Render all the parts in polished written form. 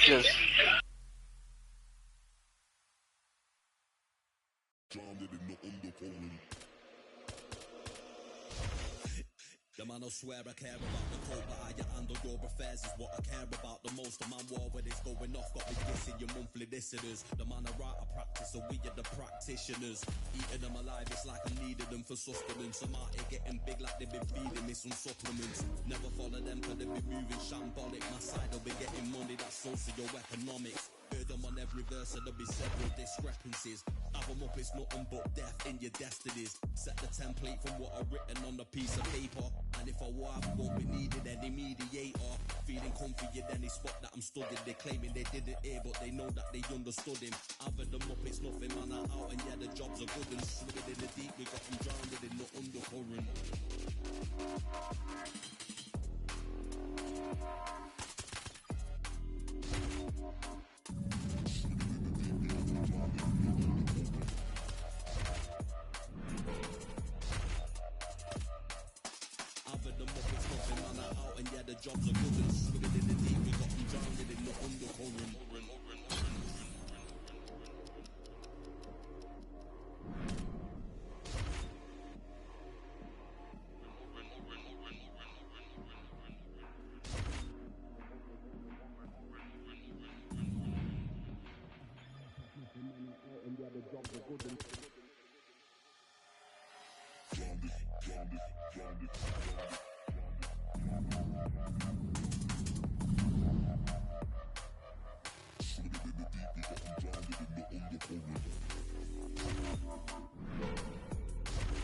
Just The man I swear I care about the code, but how you handle your affairs is what I care about the most. The man war when it's going off, got me dissing your monthly listeners. The man I write, I practice, so we are the practitioners. Eating them alive, it's like I needed them for sustenance. I'm out here getting big like they've been feeding me some supplements. Never follow them cause they be moving shambolic. My side will be getting money, that's socio-economics. Heard them on every verse and there'll be several discrepancies. Have them up, it's nothing but death in your destinies. Set the template from what I've written on a piece of paper. And if I were, I won't be needed any mediator. Feeling comfy in any spot that I'm studying. They claiming they didn't hear, but they know that they understood him. Having them up, it's nothing, man, I'm out. And yeah, the jobs are good and swimming in the deep. We got them drowned in the undercurrent. And yeah, the jobs are good and swimming in the deep. We got them drowned in the undercurrent. And yeah, the jobs are good and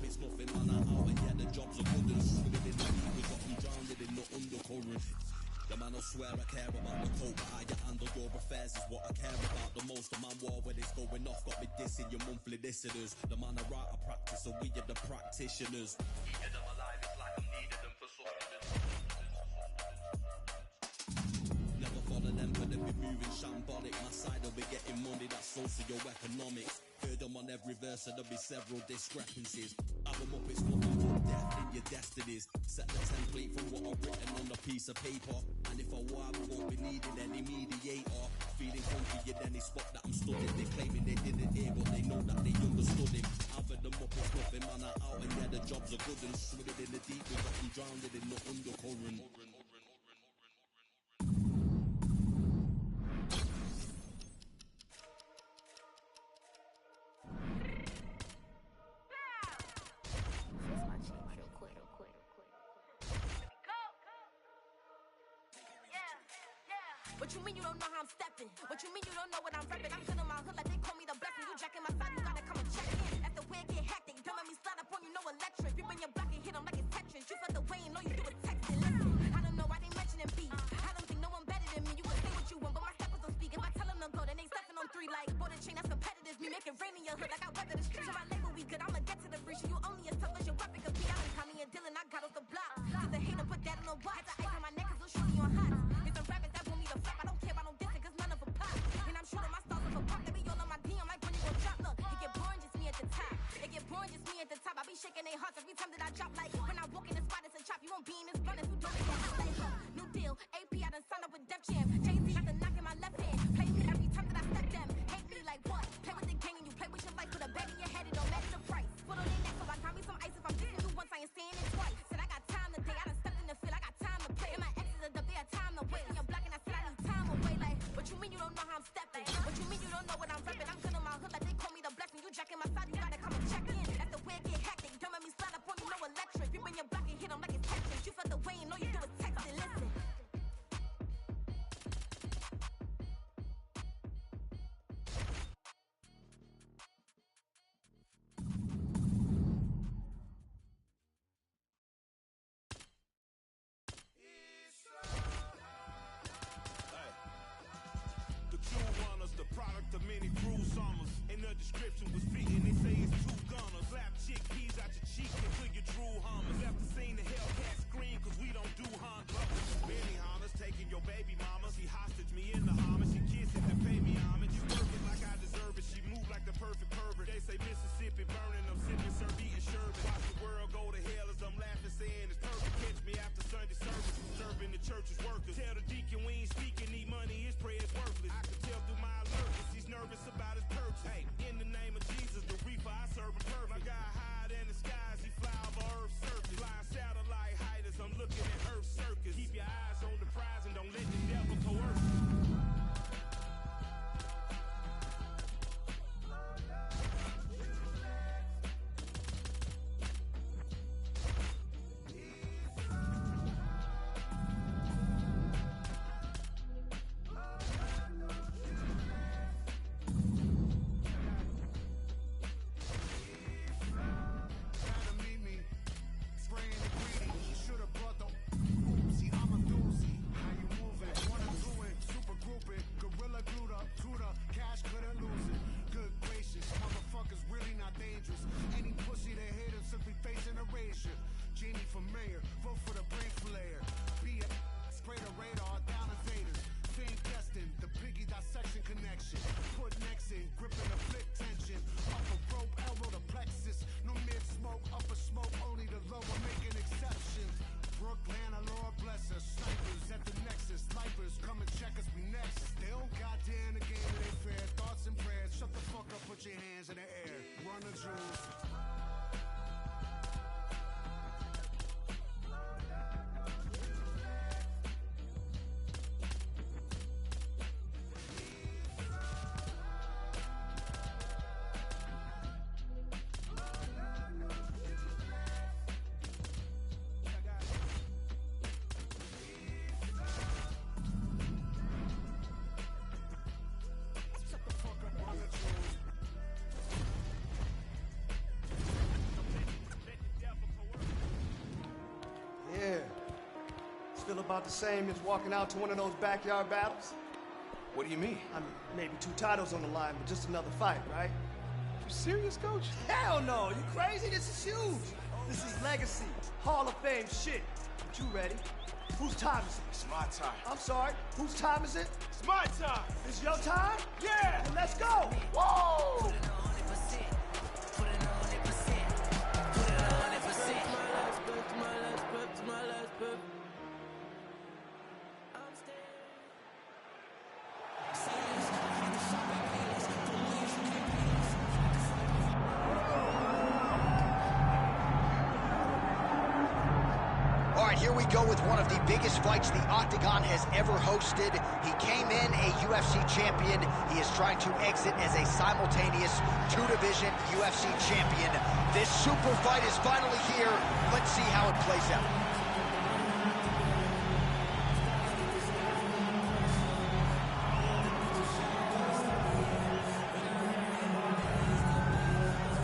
it's nothing, man, I'm out. And yeah, the jobs are good and swimming in the deep. We got them drowned in the undercurrent. The man I swear I care about the code, but how you handle your affairs is what I care about the most. The man war when it's going off, got me dissing your monthly listeners. The man I write, I practice, so we are the practitioners. Eating them alive, it's like I'm needed them for sustenance. Never follow them, but they be moving shambolic. My side will be getting money, that's socio-economics. Heard them on every verse, and there'll be several discrepancies. Have them up, it's nothing but death in your destinies. Set the template from what I've written on a piece of paper. And if I were, I won't be needing any mediator. Feeling comfy in any spot that I'm studying. They claiming they didn't hear, but they know that they understood him. Having them up, it's nothing, man, I'm out. And yeah, the jobs are good and swimming in the deep. We got them drowned in the undercurrent. What you mean you don't know how I'm stepping? What you mean you don't know what I'm repping? I'm feeling my hood like they call me the blessing. You jacking my side, you gotta come and check in. At the way it get hectic, don't make me slide up on you, no electric. You bring your block and hit them like it's Tetris. You felt the way and all you do is text it. Listen, I don't know why they mentioning beef. I don't think no one better than me. You can say what you want, but my steppers don't speak. If I tell them to go, then they stepping on 3 like border chain. That's competitive. Me making rain in your hood like I weather the streets. So my label we good. I'ma get to the breach. You only as tough as your weapon could be. I done caught me a Dylan, I got off the block. Cause the hater put that on the watch. Had the ice on my neck cause little shorty on hot. It's some rappers that want me to flop. I don't care about no diss. And I'm shooting my stars off a pop. They be all on my DM like when you gon' drop. Look, it get boring just me at the top. It get boring just me at the top. I be shaking their hearts every time that I drop. Like when I walk in the spot, it's a chop. You won't be in this blunt if you don't get hot. Like new deal, AP I done signed up with Def Jam. Jay-Z got the knock in my left hand. Play me every time that I step them. Hate me like what? Play with the gang and you play with your life. Put a bet in your head, it don't matter the price. Put on their neck so I got me some ice. If I'm dissing you once, I ain't saying it twice. Said I got time today. I done stepped in the field. I got time to play. And my exes are up there, time to wait. And you're blocking, I said I need time away. Like what you mean you don't know how I'm stepping? What you mean you don't know what I'm repping? I'm good on my hood like they call me the blessing. You jacking my side, you gotta come and check in. That's the way it get hectic. Don't make me slide up on you, no electric. You bring your block and hit them like it's Tetris. You felt the way and all you do is text it. Listen. The product of many cruel summers. And the description was fitting. They say it's 2 gunners. Slap chickpeas out your cheek until you drool hummers. Left the scene, the Hellcat scream, cause we don't do Honda. Benny Hondas taking your baby mama. She hostage me in the Hummer. She kisses to pay me homage. You work it like I deserve it. She move like the perfect pervert. They say Mississippi burning. I'm sipping, serve, eating sherbet. Watch the world go to hell as I'm laughing, saying it's perfect. Catch me after Sunday service. Serving the church's workers. Feel about the same as walking out to one of those backyard battles? What do you mean? I mean, maybe 2 titles on the line, but just another fight, right? You serious, Coach? Hell no! You crazy? This is huge! This is legacy, Hall of Fame shit. But you ready? Whose time is it? It's my time. I'm sorry, whose time is it? It's my time! It's your time? Yeah! Then let's go! Whoa! All right, here we go with one of the biggest fights the Octagon has ever hosted. He came in a UFC champion. He is trying to exit as a simultaneous 2-division UFC champion. This super fight is finally here. Let's see how it plays out.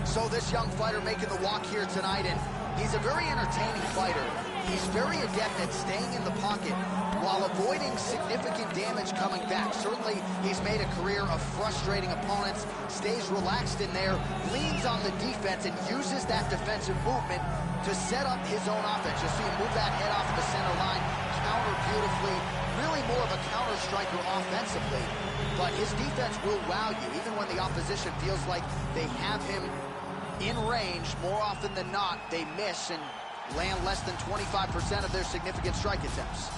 So this young fighter making the walk here tonight, and he's a very entertaining fighter. He's very adept at staying in the pocket while avoiding significant damage coming back. Certainly, he's made a career of frustrating opponents, stays relaxed in there, leans on the defense, and uses that defensive movement to set up his own offense. You'll see him move that head off the center line, counter beautifully, really more of a counter striker offensively. But his defense will wow you, even when the opposition feels like they have him in range. More often than not, they miss and land less than 25% of their significant strike attempts.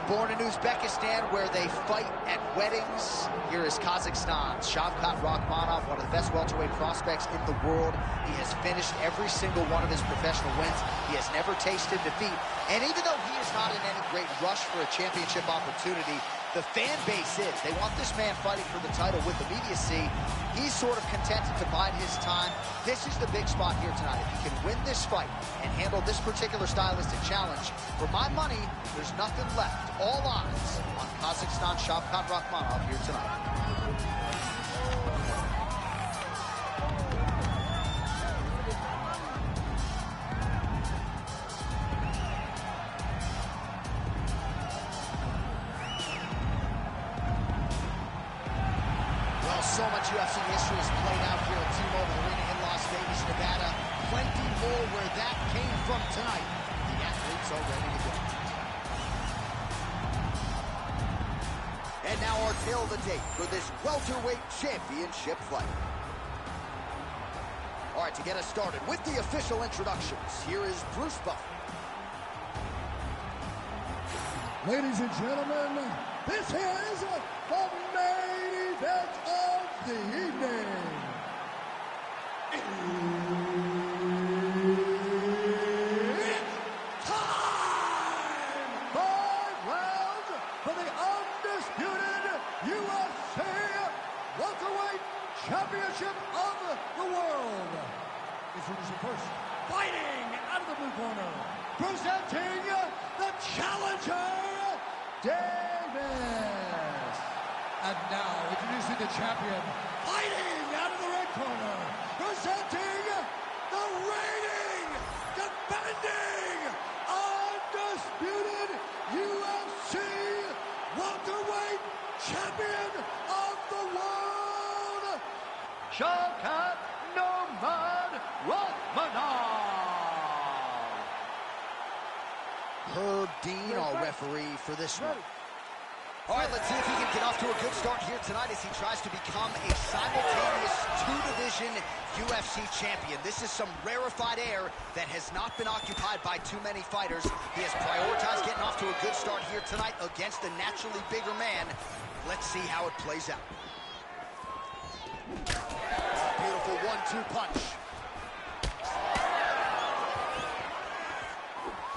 Born in Uzbekistan, where they fight at weddings. Here is Kazakhstan's Shavkat Rakhmonov, one of the best welterweight prospects in the world. He has finished every single one of his professional wins. He has never tasted defeat. And even though he is not in any great rush for a championship opportunity, the fan base is. They want this man fighting for the title with immediacy. He's sort of contented to bide his time. This is the big spot here tonight. If he can win this fight and handle this particular stylistic challenge, for my money, there's nothing left. All eyes on Kazakhstan's Shavkat Rakhmonov here tonight. So much UFC history has played out here at T-Mobile Arena in Las Vegas, Nevada. Plenty more where that came from tonight. The athletes are ready to go. And now our tale of the tape for this welterweight championship fight. All right, to get us started with the official introductions, here is Bruce Buffer. Ladies and gentlemen, this is the main event of the evening. It's time! 5 rounds for the undisputed UFC welterweight championship of the world. Introducing first, fighting out of the blue corner, presenting the challenger, Davis. And now, introducing the champion, fighting out of the red corner, presenting the reigning, defending, undisputed UFC welterweight champion of the world, Shavkat Rakhmonov. Herb Dean, our referee for this one. All right, let's see if he can get off to a good start here tonight as he tries to become a simultaneous 2-division UFC champion. This is some rarefied air that has not been occupied by too many fighters. He has prioritized getting off to a good start here tonight against a naturally bigger man. Let's see how it plays out. Beautiful 1-2 punch.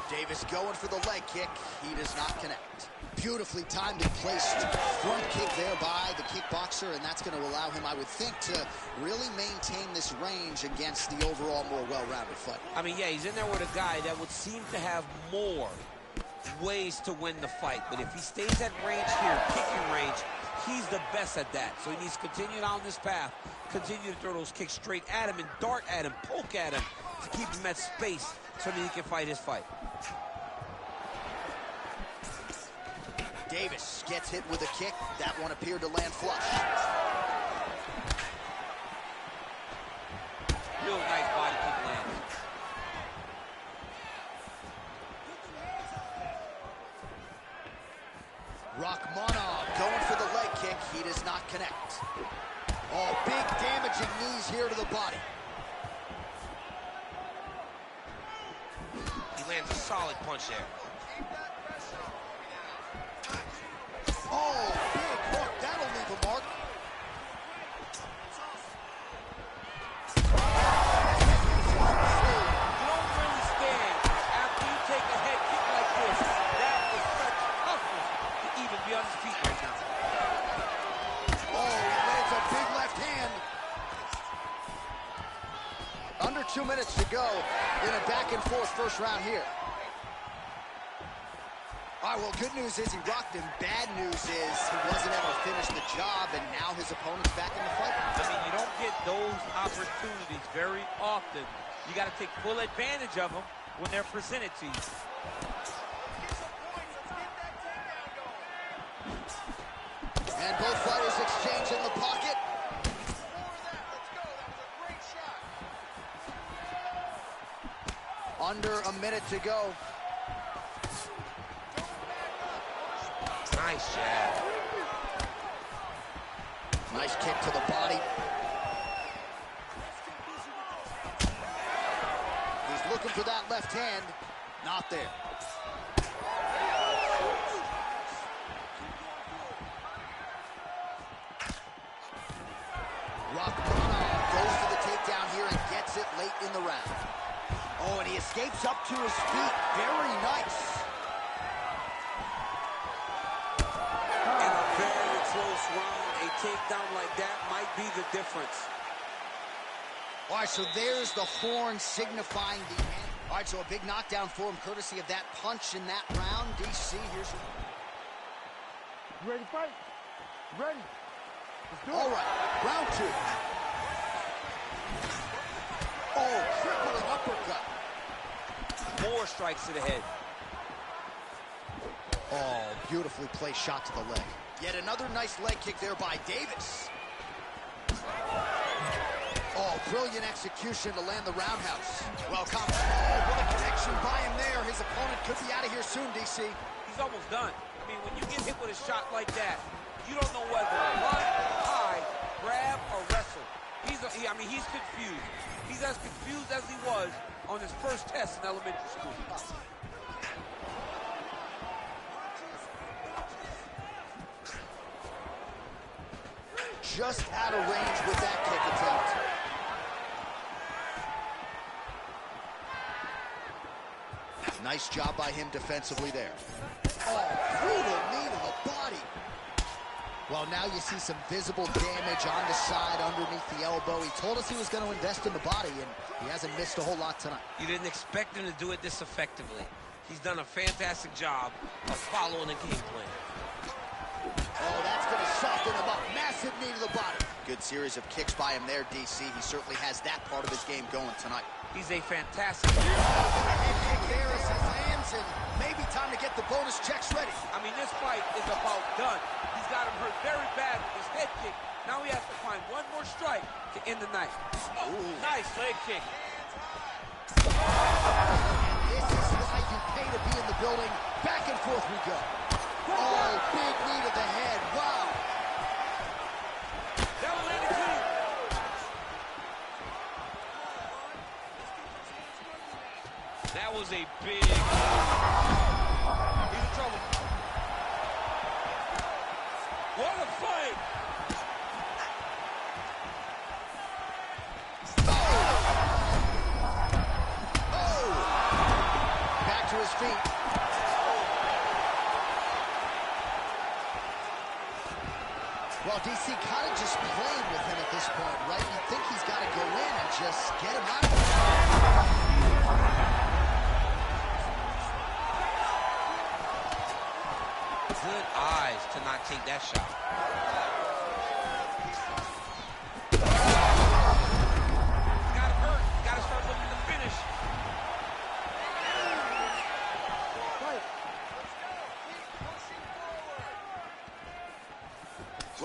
Davis going for the leg kick. He does not connect. Beautifully timed and placed front kick there by the kickboxer, and that's going to allow him, I would think, to really maintain this range against the overall more well-rounded fight. I mean, yeah, he's in there with a guy that would seem to have more ways to win the fight. But if he stays at range here, kicking range, he's the best at that. So he needs to continue down this path continue to throw those kicks straight at him and dart at him, poke at him to keep him at space so that he can fight his fight. Davis gets hit with a kick. That one appeared to land flush. Real nice body kick lands. Rachmanov going for the leg kick. He does not connect. Oh, big damaging knees here to the body. He lands a solid punch there. Oh, big hook. That'll leave a mark. You don't really stand after you take a head kick like this. That is such toughness to even be on his feet right now. Oh, he lands a big left hand. Under 2 minutes to go in a back-and-forth first round here. All right, well, good news is he rocked him. Bad news is he wasn't able to finish the job, and now his opponent's back in the fight. I mean, you don't get those opportunities very often. You got to take full advantage of them when they're presented to you. And both fighters exchange in the pocket. Under a minute to go. Nice jab. Nice kick to the body. He's looking for that left hand. Not there. Rachmanov goes for the takedown here and gets it late in the round. Oh, and he escapes up to his feet. Very nice. In a very close round, a takedown like that might be the difference. All right, so there's the horn signifying the end. All right, so a big knockdown for him, courtesy of that punch in that round. DC, here's your... You ready to fight? Ready. Let's do it. All right, round two. Oh, crippling uppercut. More strikes to the head. Oh, beautifully placed shot to the leg. Yet another nice leg kick there by Davis. Oh, brilliant execution to land the roundhouse. Well, oh, what a connection by him there. His opponent could be out of here soon, DC. He's almost done. I mean, when you get hit with a shot like that, you don't know whether to run, hide, grab, or wrestle. He's confused. He's as confused as he was on his first test in elementary school. Just out of range with that kick attempt. Nice job by him defensively there. Oh, brutal knee to the body. Well, now you see some visible damage on the side underneath the elbow. He told us he was going to invest in the body, and he hasn't missed a whole lot tonight. You didn't expect him to do it this effectively. He's done a fantastic job of following the game plan. Oh, that's going to soften him up. Massive knee to the body. Good series of kicks by him there, DC. He certainly has that part of his game going tonight. He's a fantastic Head kick there as he lands, and maybe time to get the bonus checks ready. I mean, this fight is about done. He's got him hurt very bad with his head kick. Now he has to find one more strike to end the night. Oh, nice leg kick. This is why you pay to be in the building. Back and forth we go. Oh, big knee to the head. Wow. That will end it clean. That was a big... He's in trouble. What a fight! Oh! Back to his feet. Well, DC kind of just playing with him at this point, right? You think he's got to go in and just get him out of there. Good eyes to not take that shot.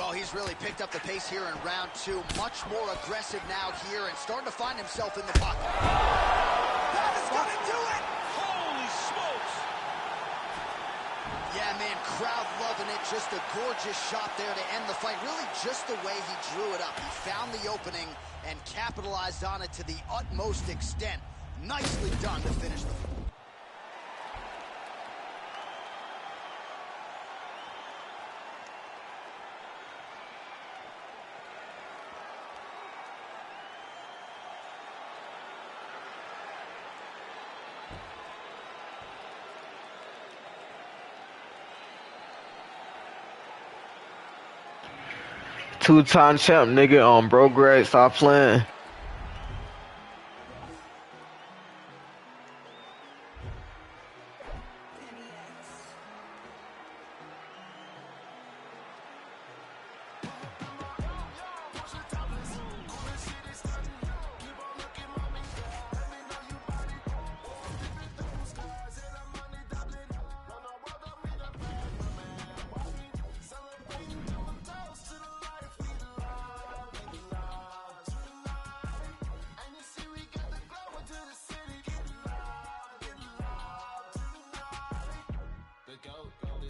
Well, he's really picked up the pace here in round 2. Much more aggressive now here and starting to find himself in the pocket. That is gonna do it! Holy smokes! Yeah, man, crowd loving it. Just a gorgeous shot there to end the fight. Really just the way he drew it up. He found the opening and capitalized on it to the utmost extent. Nicely done to finish the fight. Two-time champ, nigga. Bro, Greg, stop playing.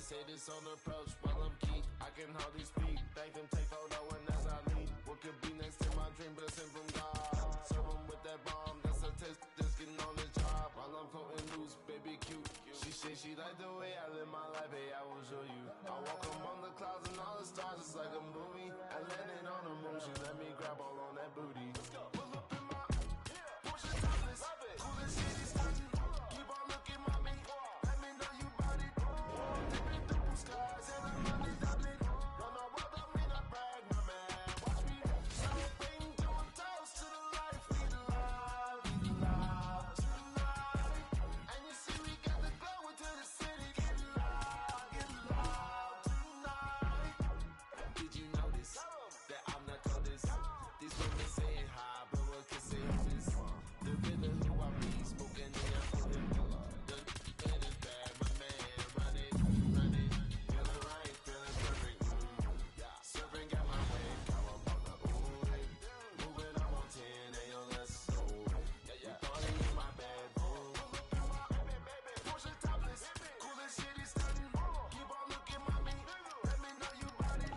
Say this on the approach while I'm geek. I can hardly speak. Thank them, take photo and as I leave. What could be next in my dream, blessing from God. Serve 'em with that bomb, that's a taste. Just getting on the job while I'm floating loose, baby cute. She said she like the way I live my life, hey, I will show you. I walk among the clouds and all the stars, it's like a movie. I landed on the moon, she let me grab all on that booty. Pull up in my Porsche topless, cool as shit is stunning. Keep on looking, mommy. Let me know you bout it. Skies and I'm on the Dublin. No, no, what I mean, I brag, my man. Watch me celebrating, do a toast to the life we love tonight. And you see, we got the glow into the city. Get loud tonight. Did you notice that I'm the coldest? These women say hi, but what can say this? The river who I be smoking in your holding. The it is bad, my man. Run it. Feeling right, feeling perfect. Surfing got my way, Cowabunga, ooh, moving up on 10, ayo, let's go. We party in my bedroom. Porsche topless, cool as shit is stunning. Keep on looking, mommy. Let me know you bout it.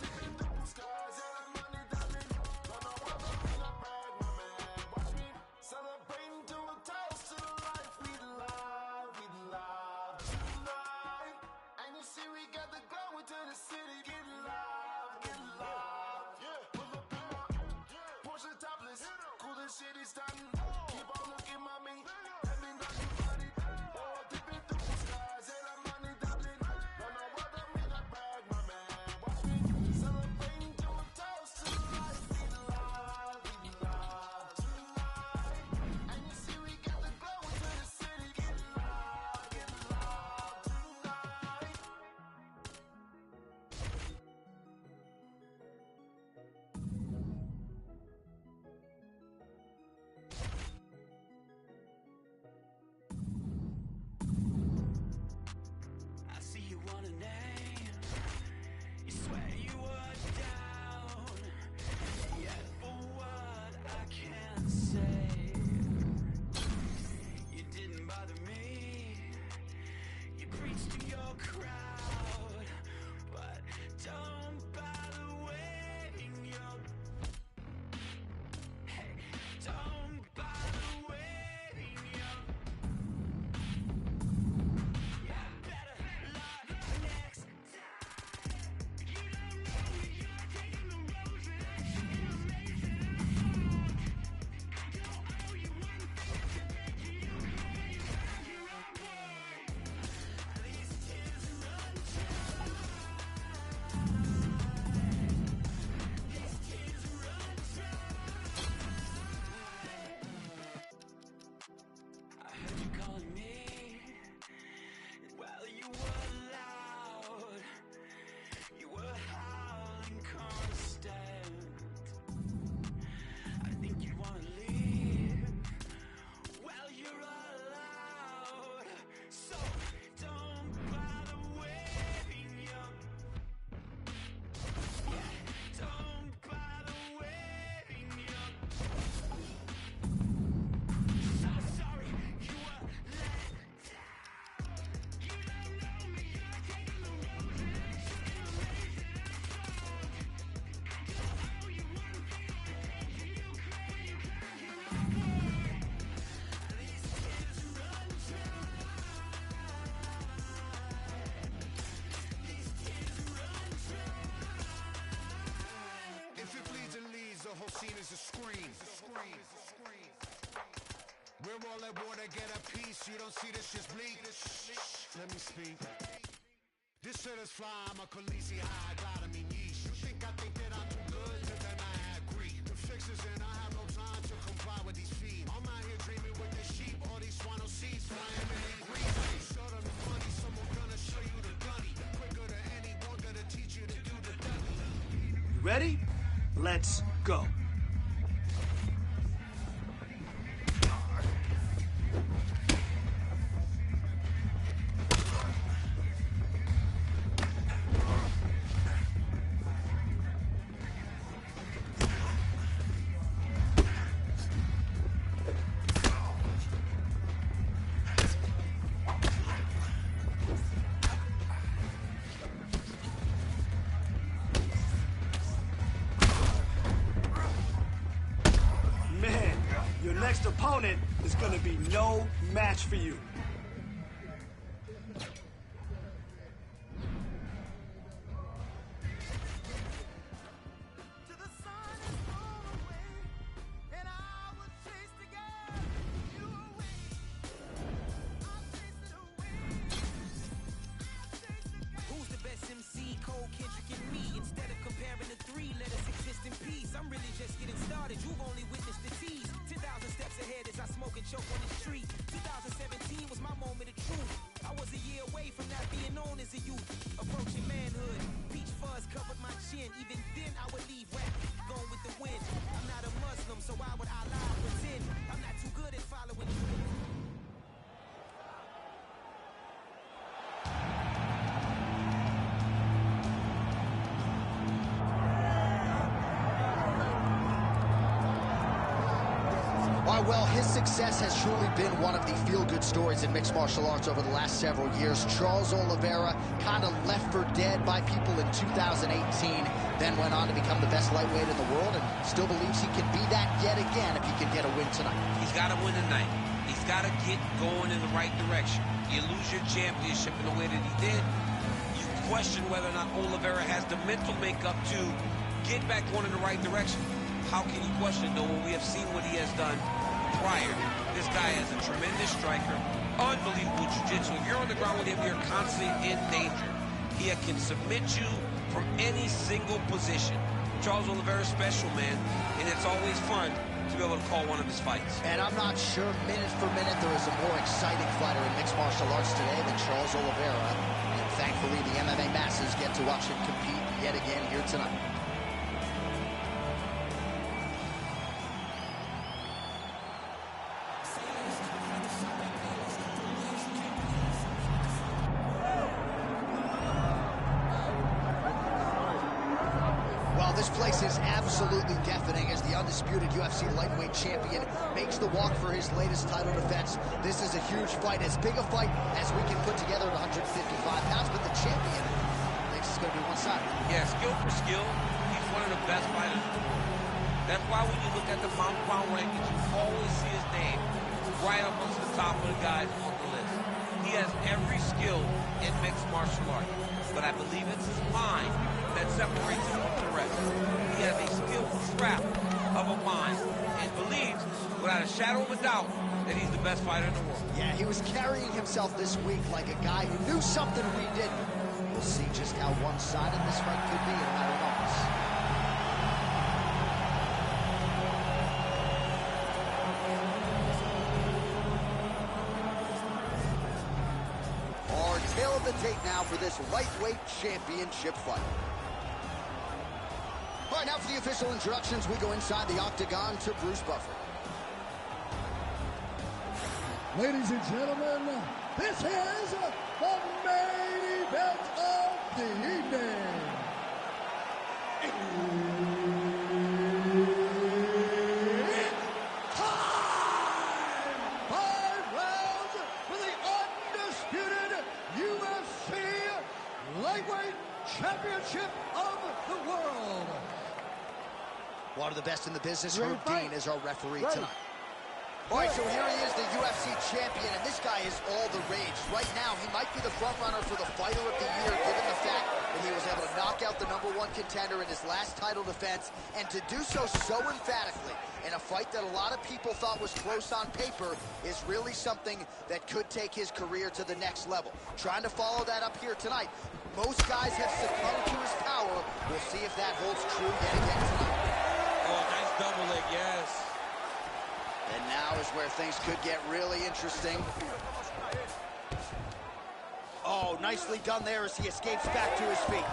Dipping through blue skies and I'm on the Dublin. Don't know what I mean, I brag, my man. Watch me celebrating, do a toast to the life we love tonight. And you see, we got the glow into the city. Get loud. Pull up in my Porsche topless, cool as shit is stunning. Keep on looking, mommy. Let me know you bout it. Dipping through the skies and I'm on the Dublin. Don't know what I mean, I brag, my man. Watch me celebrating, do a toast to the life we love tonight. And you see, we got the glow into the city. Get loud tonight. seen as a screen. We're all at war to get a piece. You don't see this just bleed. Let me speak. This shit is fly. I'm a Khaleesi high. Glide me niche. You think I think that I'm too good? Cause then I agree. The fixes and I have no time to comply with these feet. I'm out here dreaming with the sheep. All these swano seeds flying in the grease. Show them the money. Someone gonna show you the gunny. Quicker than anyone gonna teach you to do the dummy. You ready? Let's go. Your next opponent is gonna be no match for you. Who's the best MC? Cole, Kendrick, and me. Instead of comparing the three, let us exist in peace. I'm really just getting started. You've only witnessed the tease. 10,000 steps ahead as I smoke and choke on the street. 2017 was my moment of truth. I was a year away from not being known as a youth. Approaching manhood. Peach fuzz covered my chin. Even then I would leave rap going with the wind. I'm not a Muslim, so why would I lie or pretend? I'm not too good at following trends. Well, his success has truly been one of the feel-good stories in mixed martial arts over the last several years. Charles Oliveira kind of left for dead by people in 2018, then went on to become the best lightweight in the world and still believes he can be that yet again if he can get a win tonight. He's got to win tonight. He's got to get going in the right direction. You lose your championship in the way that he did, you question whether or not Oliveira has the mental makeup to get back going in the right direction. How can you question it, though, when we have seen what he has done prior? This guy is a tremendous striker, unbelievable jiu-jitsu. If you're on the ground with him, you're constantly in danger. He can submit you from any single position. Charles Oliveira's special, man, and it's always fun to be able to call one of his fights. And I'm not sure, minute for minute, there is a more exciting fighter in mixed martial arts today than Charles Oliveira. And thankfully, the MMA masses get to watch him compete yet again here tonight. This place is absolutely deafening as the undisputed UFC lightweight champion makes the walk for his latest title defense. This is a huge fight, as big a fight as we can put together at 155 pounds, but the champion thinks it's going to be one-sided. Yeah, skill for skill, he's one of the best fighters in the world. That's why when you look at the pound-for-pound rankings, you always see his name right up amongst the top of the guys on the list. He has every skill in mixed martial arts, but I believe it's his mind that separates him from the rest. He has a skillful trap of a mind and believes, without a shadow of a doubt, that he's the best fighter in the world. Yeah, he was carrying himself this week like a guy who knew something we didn't. We'll see just how one-sided this fight could be in a matter of moments. Our tail of the tape now for this lightweight championship fight. All right, now for the official introductions, we go inside the octagon to Bruce Buffer. Ladies and gentlemen, this is the main event of the evening. It's time! 5 rounds for the undisputed UFC lightweight championship of the world. One of the best in the business, Herb Dean, is our referee tonight. All right, so here he is, the UFC champion, and this guy is all the rage. Right now, he might be the front runner for the Fighter of the Year, given the fact that he was able to knock out the #1 contender in his last title defense, and to do so emphatically in a fight that a lot of people thought was close on paper is really something that could take his career to the next level. Trying to follow that up here tonight. Most guys have succumbed to his power. We'll see if that holds true yet again tonight. Oh, nice double leg, yes. And now is where things could get really interesting. Oh, nicely done there as he escapes back to his feet.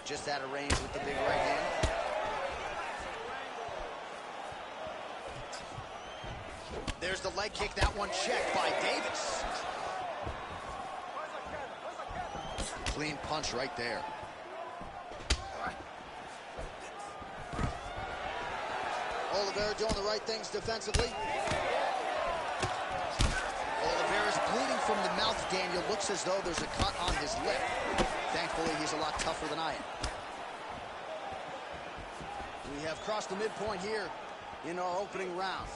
Just out of range with the big right hand. There's the leg kick, that one checked by Davis. Clean punch right there. Oliveira doing the right things defensively. Oliveira's bleeding from the mouth, Daniel. Looks as though there's a cut on his lip. Thankfully, he's a lot tougher than I am. We have crossed the midpoint here in our opening round.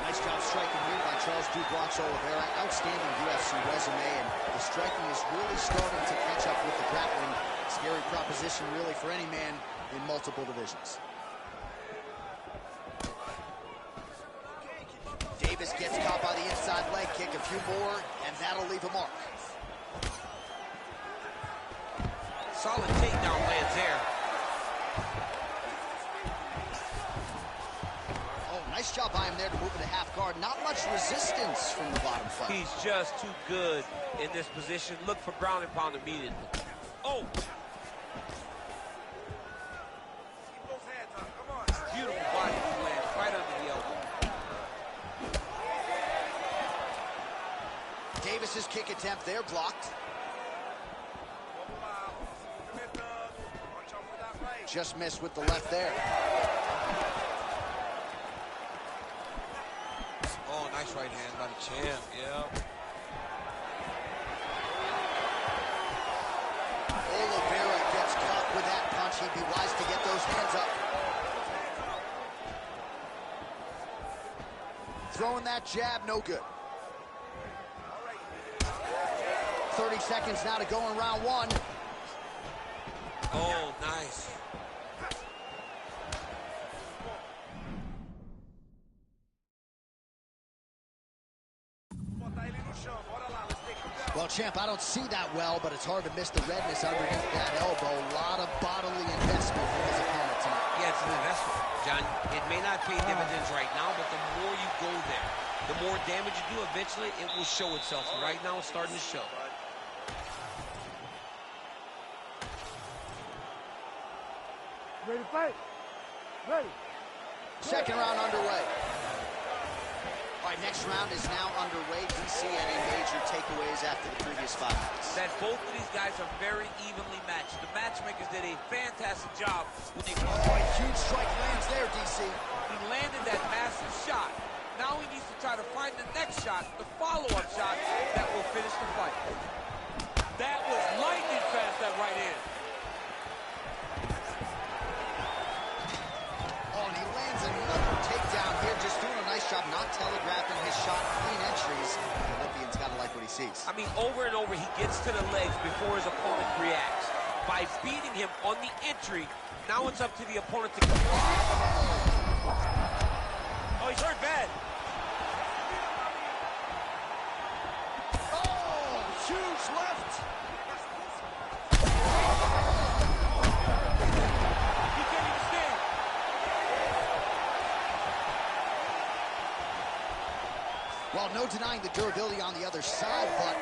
Nice job striking here by Charles Dubois Oliveira. Outstanding UFC resume, and the striking is really starting to catch up with the grappling. Scary proposition, really, for any man in multiple divisions. Davis gets caught by the inside leg kick. A few more, and that'll leave a mark. Solid takedown lands there. Oh, nice job by him there to move into half guard. Not much resistance from the bottom fight. He's just too good in this position. Look for ground and pound immediately. Oh! Beautiful body lands right under the elbow. Davis's kick attempt there blocked. Just missed with the left there. Oh, nice right hand by the champ, yeah. Oliveira gets caught with that punch. He'd be wise to get those hands up. Throwing that jab, no good. 30 seconds now to go in round one. Oh, nice. Well, champ, I don't see that well, but it's hard to miss the redness underneath that elbow. A lot of bodily investment from his opponent tonight. Yeah, it's an investment, John. It may not pay dividends right now, but the more you go there, the more damage you do, eventually it will show itself. And right now, it's starting to show. Ready to fight? Ready. Second round underway. All right, next round is now underway. Do you see any major takeaways after the previous 5 minutes? That both of these guys are very evenly matched. The matchmakers did a fantastic job when they... Oh, a huge strike lands there, DC. He landed that massive shot. Now he needs to try to find the next shot, the follow-up shot that will finish the fight. That was lightning fast, that right hand. Oh, and he lands another takedown here, just doing a nice job not telegraphing his shot. Clean entries. The Olympian's got to like what he sees. I mean, over and over, he gets to the legs before his opponent reacts. By beating him on the entry, now it's up to the opponent to... Oh, he's hurt bad. Oh, huge left. He can't even stand. Well, no denying the durability on the other side, but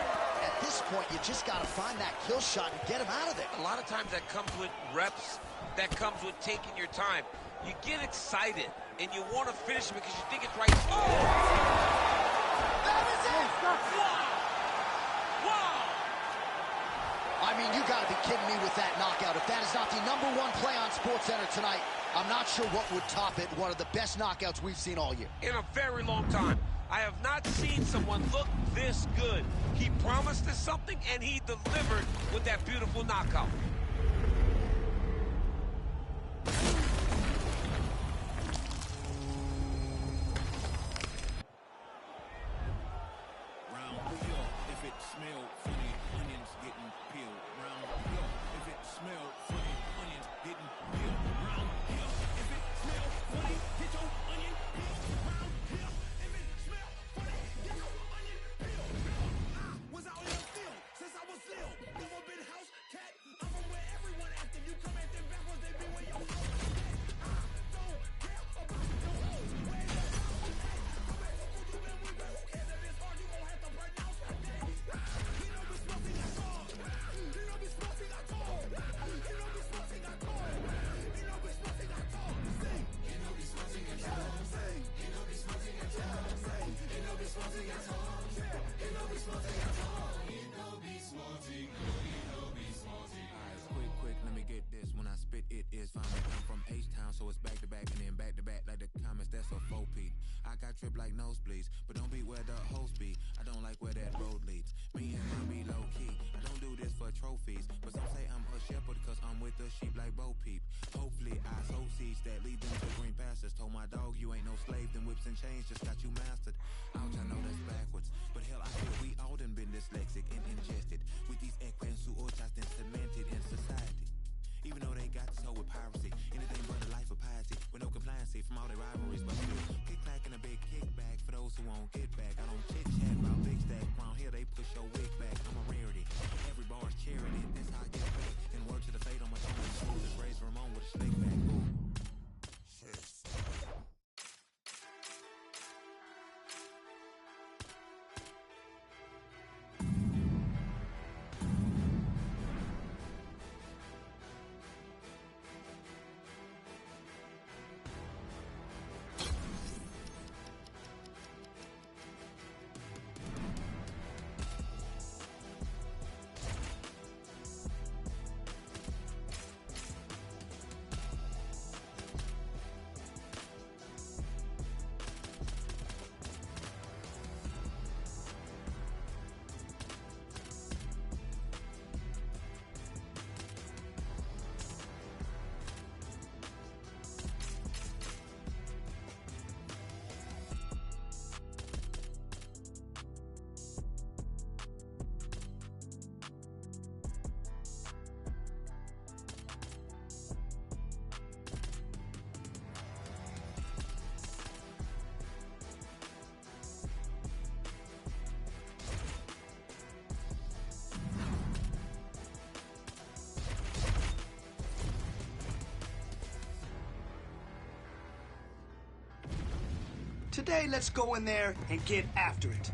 at this point, you just got to find that kill shot and get him out of there. A lot of times that comes with reps, that comes with taking your time. You get excited, and you want to finish it because you think it's right. Oh! That is it! Wow! Wow! I mean, you got to be kidding me with that knockout. If that is not the #1 play on SportsCenter tonight, I'm not sure what would top it. One of the best knockouts we've seen all year. In a very long time. I have not seen someone look this good. He promised us something, and he delivered with that beautiful knockout. it is fine. I'm from H-Town, so it's back to back and then back to back like the comments. That's a 4-peat. I got trip like nosebleeds, but don't be where the host be. I don't like where that road leads. Me and my be low key. I don't do this for trophies, but some say I'm a shepherd because I'm with the sheep like Bo Peep. Hopefully I sow seeds that lead them to green pastures. Told my dog you ain't no slave, them whips and chains just got you mastered. Ouch, I know that's backwards, but hell I feel we all done been dyslexic and ingested with these equines who all just been cemented in society. Even though they got this hoe with piracy, anything but a life of piety, with no compliancy from all their rivalries, but still kick back and a big kickback for those who won't get back. I don't chit chat about big stack, round here they push your wig back. I'm a rarity, every bar's charity, that's how I get back. And word to the fate on my tongue, smooth as Razor Ramon with a slick back. Ooh. Today, let's go in there and get after it.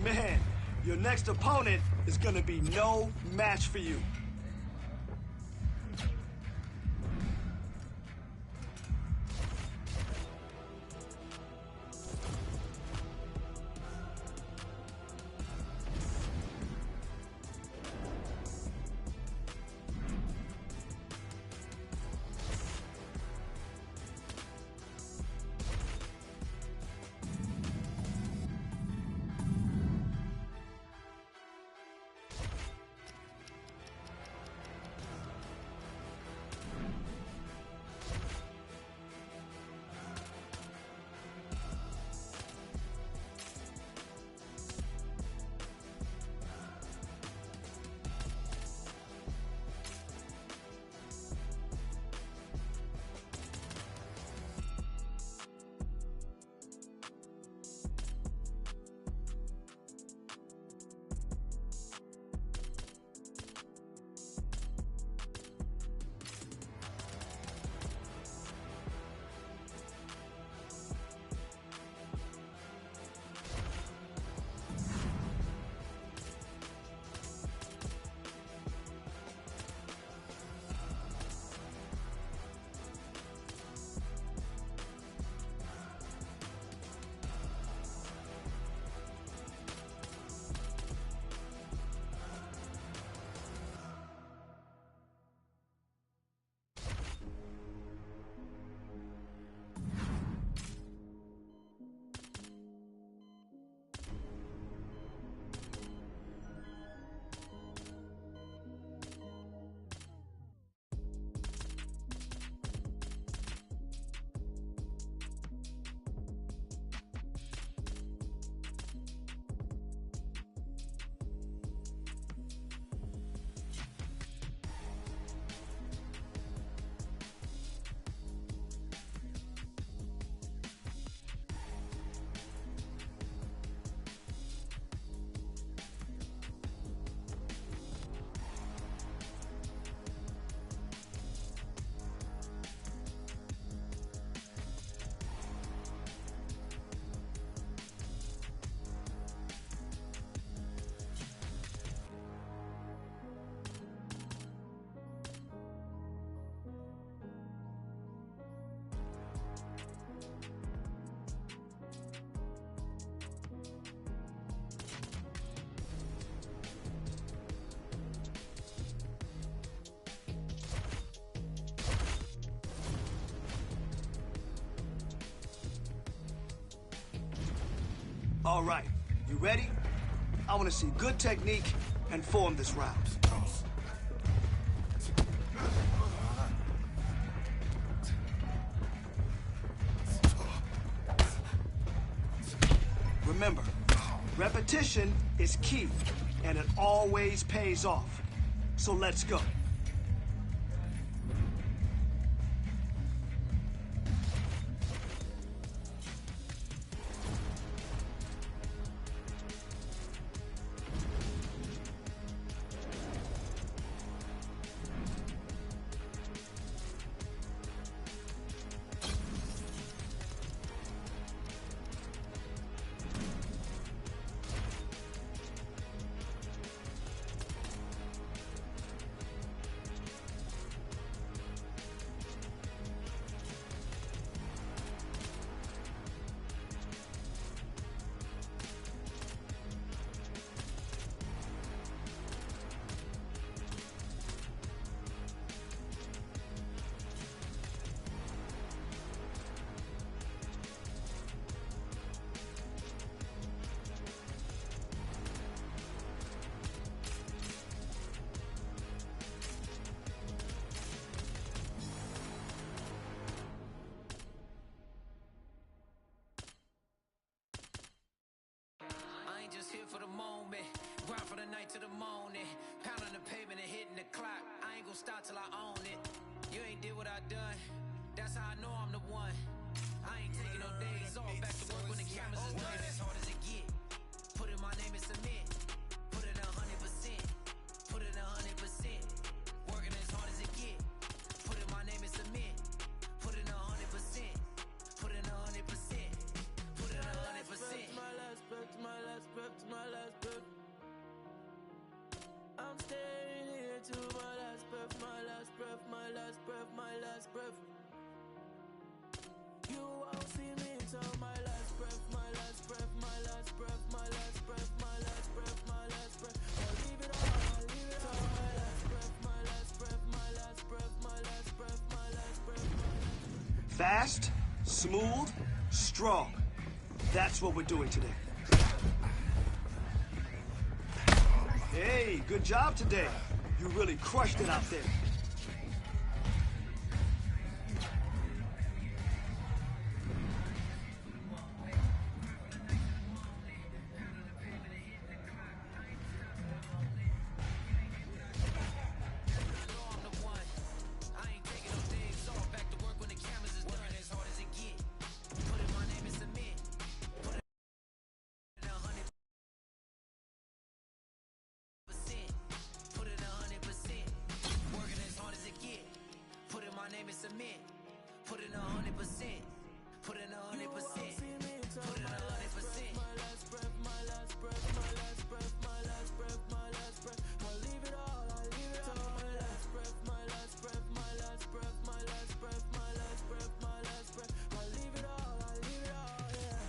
Man, your next opponent is gonna be no match for you. All right, you ready? I want to see good technique and form this round. Remember, repetition is key, and it always pays off. So let's go. Here for the moment, grind for the night to the morning, pound on the pavement and hitting the clock. I ain't gonna stop till I own it. You ain't did what I done, that's how I know I'm the one. I ain't taking no days off, back to work when the cameras is done. As hard as it get, put in my name in cement, put it 100%, put it 100%. Working as hard as it get, put in my name in cement, put it 100%, put it 100%, put it 100%. My last breath, my last breath, my last breath. I'm staying here to my last breath, my last breath, my last breath, my last breath. You won't see me until my last breath, my last breath, my last breath, my last breath, my last breath, my last breath. I'll leave it all, I'll leave it all. My last breath, my last breath, my last breath, my last breath, my last breath. Fast, smooth, strong. That's what we're doing today. Hey, good job today. You really crushed it out there. Put in 100%, put in 100%, put in 100%. My last breath, my last breath, my last breath, my last breath, my last breath. I'll leave it all, I'll leave it all. My last breath, my last breath, my last breath, my last breath, my last breath, my last breath. I'll leave it all, I'll leave it all, yeah.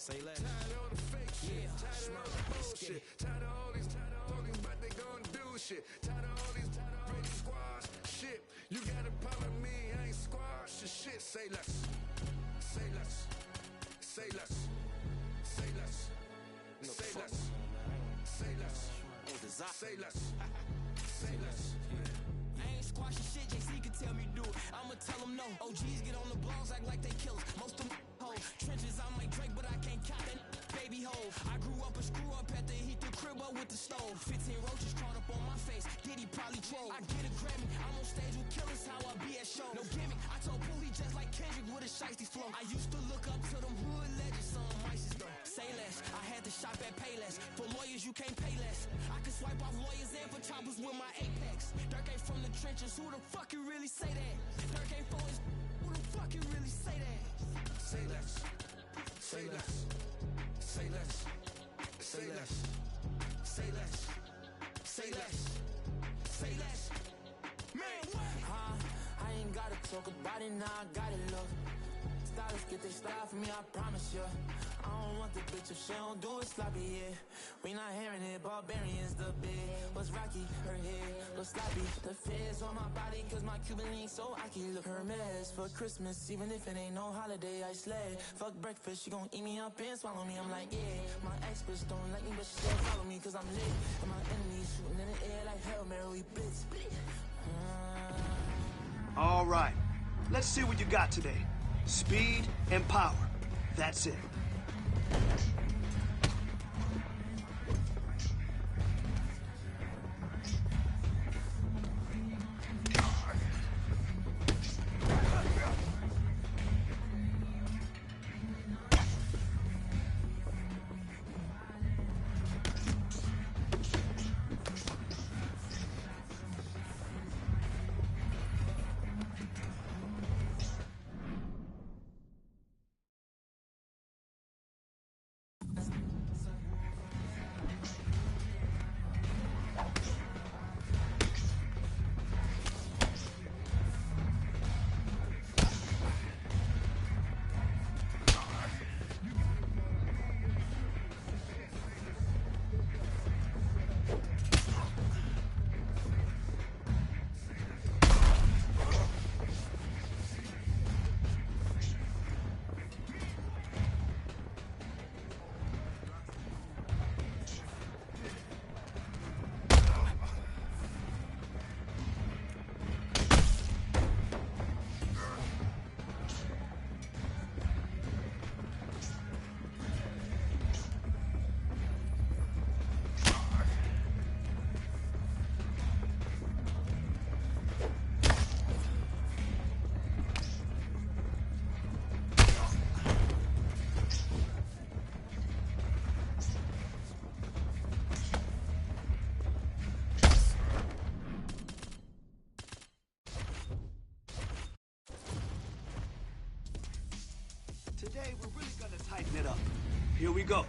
Say less. Tired of all the fake shit, tired of all the bullshit, tired of all these talking, but they gon' do shit. Tired of all these pretty squash shit. You got a problem with me, I ain't squash your shit. Say less, say less, say less, say less, say less, say less, say less, say less. I ain't squashing shit, JC can tell me do it. I'ma tell them no. OGs get on the blogs, act like they killers. Most of them hoes. Trenches, I'm like Drake, but I can't count that baby hole. I grew up a screw up at the heat the crib up with the stove. 15 roaches crawled up on my face. Diddy probably troll. I get a Grammy, I'm on stage with killers, how I be at shows. No gimmick, I told Pooh he just like Kendrick with a shiesty flow. I used to look up to them hood legends, some mices though. Say less, I had to shop at Payless. For lawyers, you can't pay less. I can swipe off lawyers and for choppers with my Apex. Dirk ain't from the trenches, who the fuck you really say that? Dirk ain't for his, who the fuck you really say that? Say less, say less, say less, say less, Say less. Say less. Say less. Man, what? I ain't gotta talk about it now, I got it, look. Stylists get they style from me, I promise ya. I don't want the bitch if she don't do it sloppy, yeah. We not hearing it, barbarians the big. What's rocky, her head, look sloppy. The feds on my body, cause my Cuban link so I can look her mess. For Christmas, even if it ain't no holiday, I slay. Fuck breakfast, she gon' eat me up and swallow me, I'm like, yeah. My experts don't like me, but she still follow me, cause I'm lit. And my enemies shooting in the air like Hail Mary, we blitz. All right, let's see what you got today. Speed and power. That's it. Today, we're really gonna tighten it up. Here we go.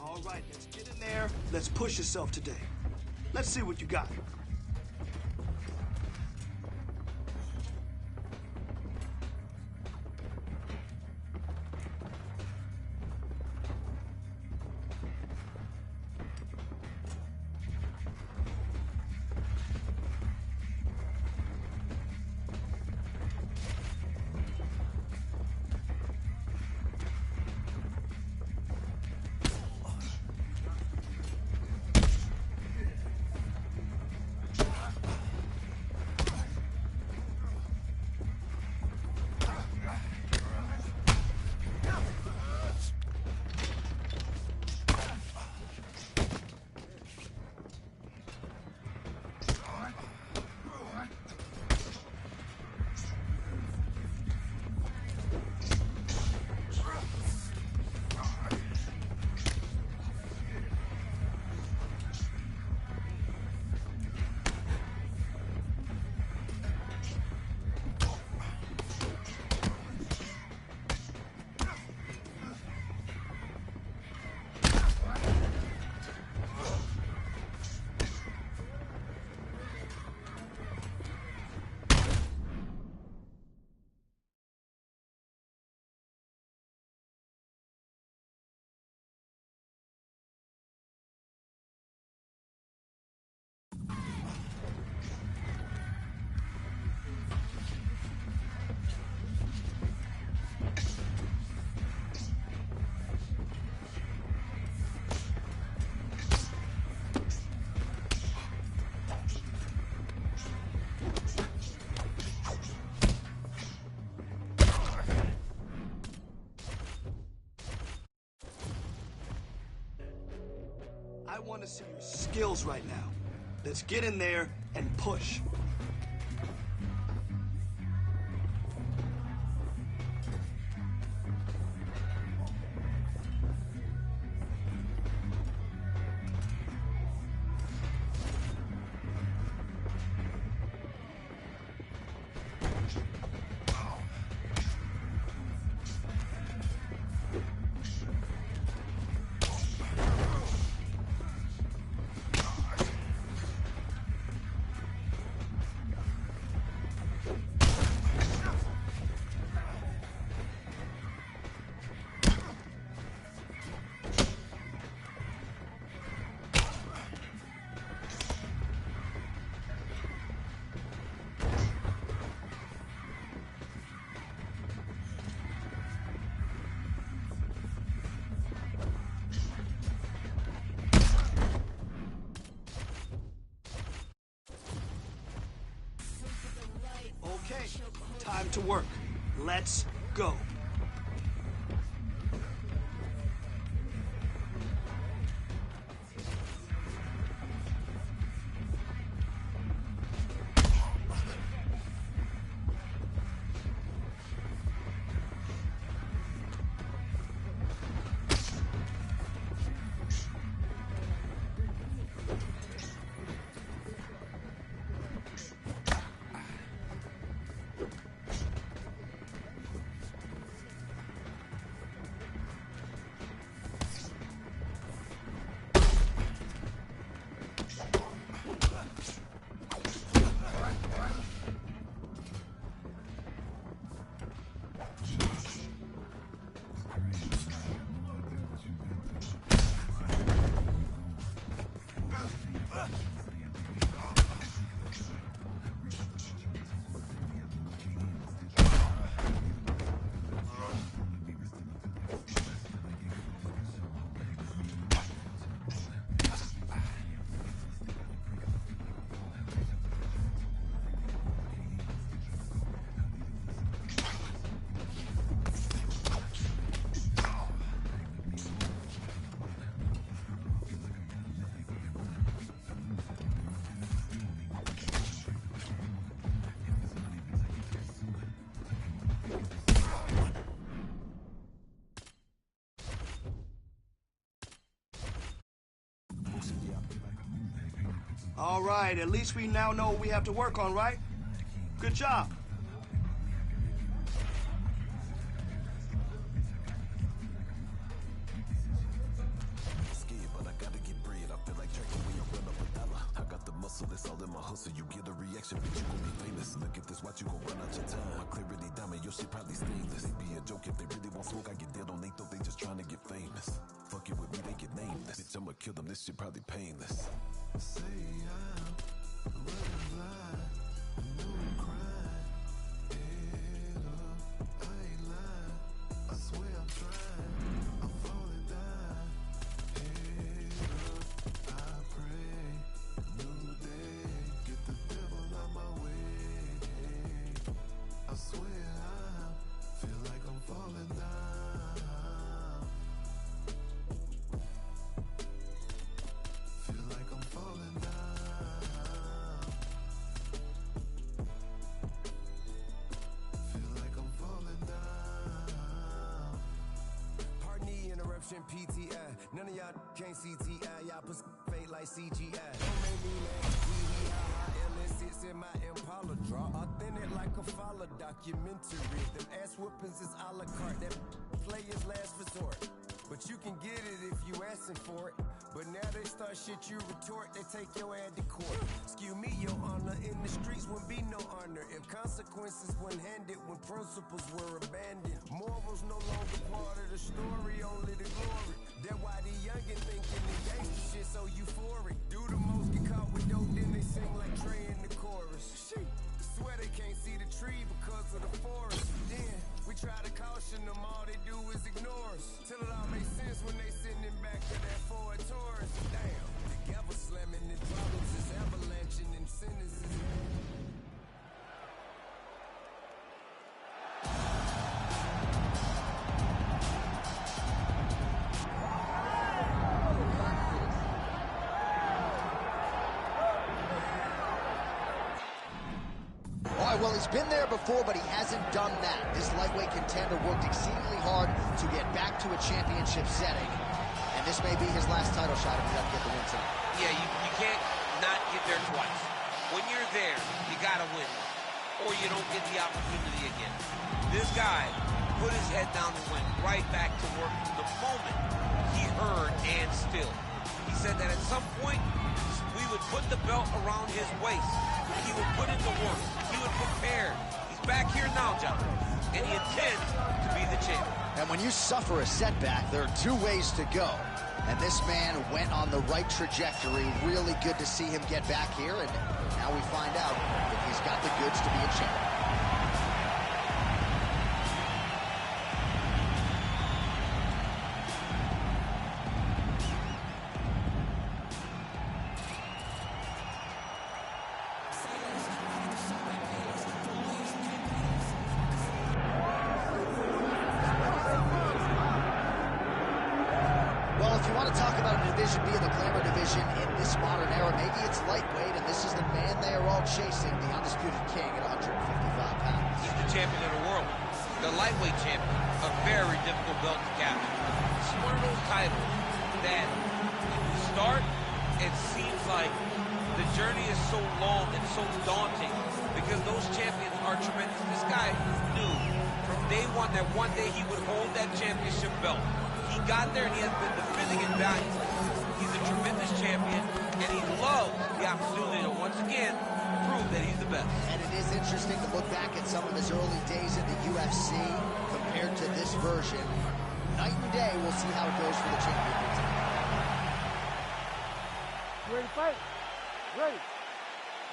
All right, let's get in there. Let's push yourself today. Let's see what you got. I want to see your skills right now. Let's get in there and push. Okay, time to work. Let's go. All right, at least we now know what we have to work on, right? Good job. But I gotta get bread. I feel like tracking when you run up a dollar. I got the muscle, that's all in my hustle. You get a reaction, bitch, you gon' be famous. Look at this, watch you gon' run out your time. My clarity diamond, your shit probably stainless. It be a joke if they really want smoke. I get dead on they thought they just trying to get famous. Fuck it with me, they get nameless. Bitch, I'ma kill them, this shit probably painless. Say I'm running blind, I know I'm crying. Head up, I ain't lying. I swear I'm trying. I'm falling down. Head up, I pray. New day, get the devil out my way. I swear I feel like I'm falling down. Feel like I'm falling down. Feel like I'm falling down. Pardon the interruption, PTI. None of y'all can't CTI. Y'all put fake like CGI. Don't make me laugh. LS6 in my Impala draw. Authentic like a follow documentary. Them ass whoopings is a la carte. That player's last resort. But you can get it if you asking for it. But now they start shit you retort, they take your ad to court. Excuse me, your honor, in the streets wouldn't be no honor if consequences weren't handed, when principles were abandoned. Morals no longer part of the story, only the glory. That's why the youngin' thinking the gangsta shit so euphoric. Do the most, get caught with dope, then they sing like Trey in the chorus. Shit, swear they can't see the tree because of the forest. Then we try to caution them, all they do is ignore us. Till it all makes sense when they sending back to that Ford Taurus. Damn, the gavel slamming and problems is avalanching and sinners is. He's been there before, but he hasn't done that. This lightweight contender worked exceedingly hard to get back to a championship setting. And this may be his last title shot if he doesn't get the win tonight. Yeah, you can't not get there twice. When you're there, you gotta win, or you don't get the opportunity again. This guy put his head down and went right back to work from the moment he heard and still. He said that at some point, we would put the belt around his waist. He would put in the work. He would prepare. He's back here now, John, and he intends to be the champion. And when you suffer a setback, there are two ways to go. And this man went on the right trajectory. Really good to see him get back here. And now we find out if he's got the goods to be a champion. Well, if you want to talk about a division being the glamour division in this modern era, maybe it's lightweight, and this is the man they are all chasing, the undisputed king at 155 pounds. He's the champion of the world, the lightweight champion, a very difficult belt to capture. It's one of those titles that when you start, it seems like the journey is so long and so daunting because those champions are tremendous. This guy knew from day one that one day he would hold that championship belt. He got there and he has been defending it valiantly. He's a tremendous champion, and he loves the opportunity to once again prove that he's the best. And it is interesting to look back at some of his early days in the UFC compared to this version. Night and day, we'll see how it goes for the champion. You ready to fight? Ready.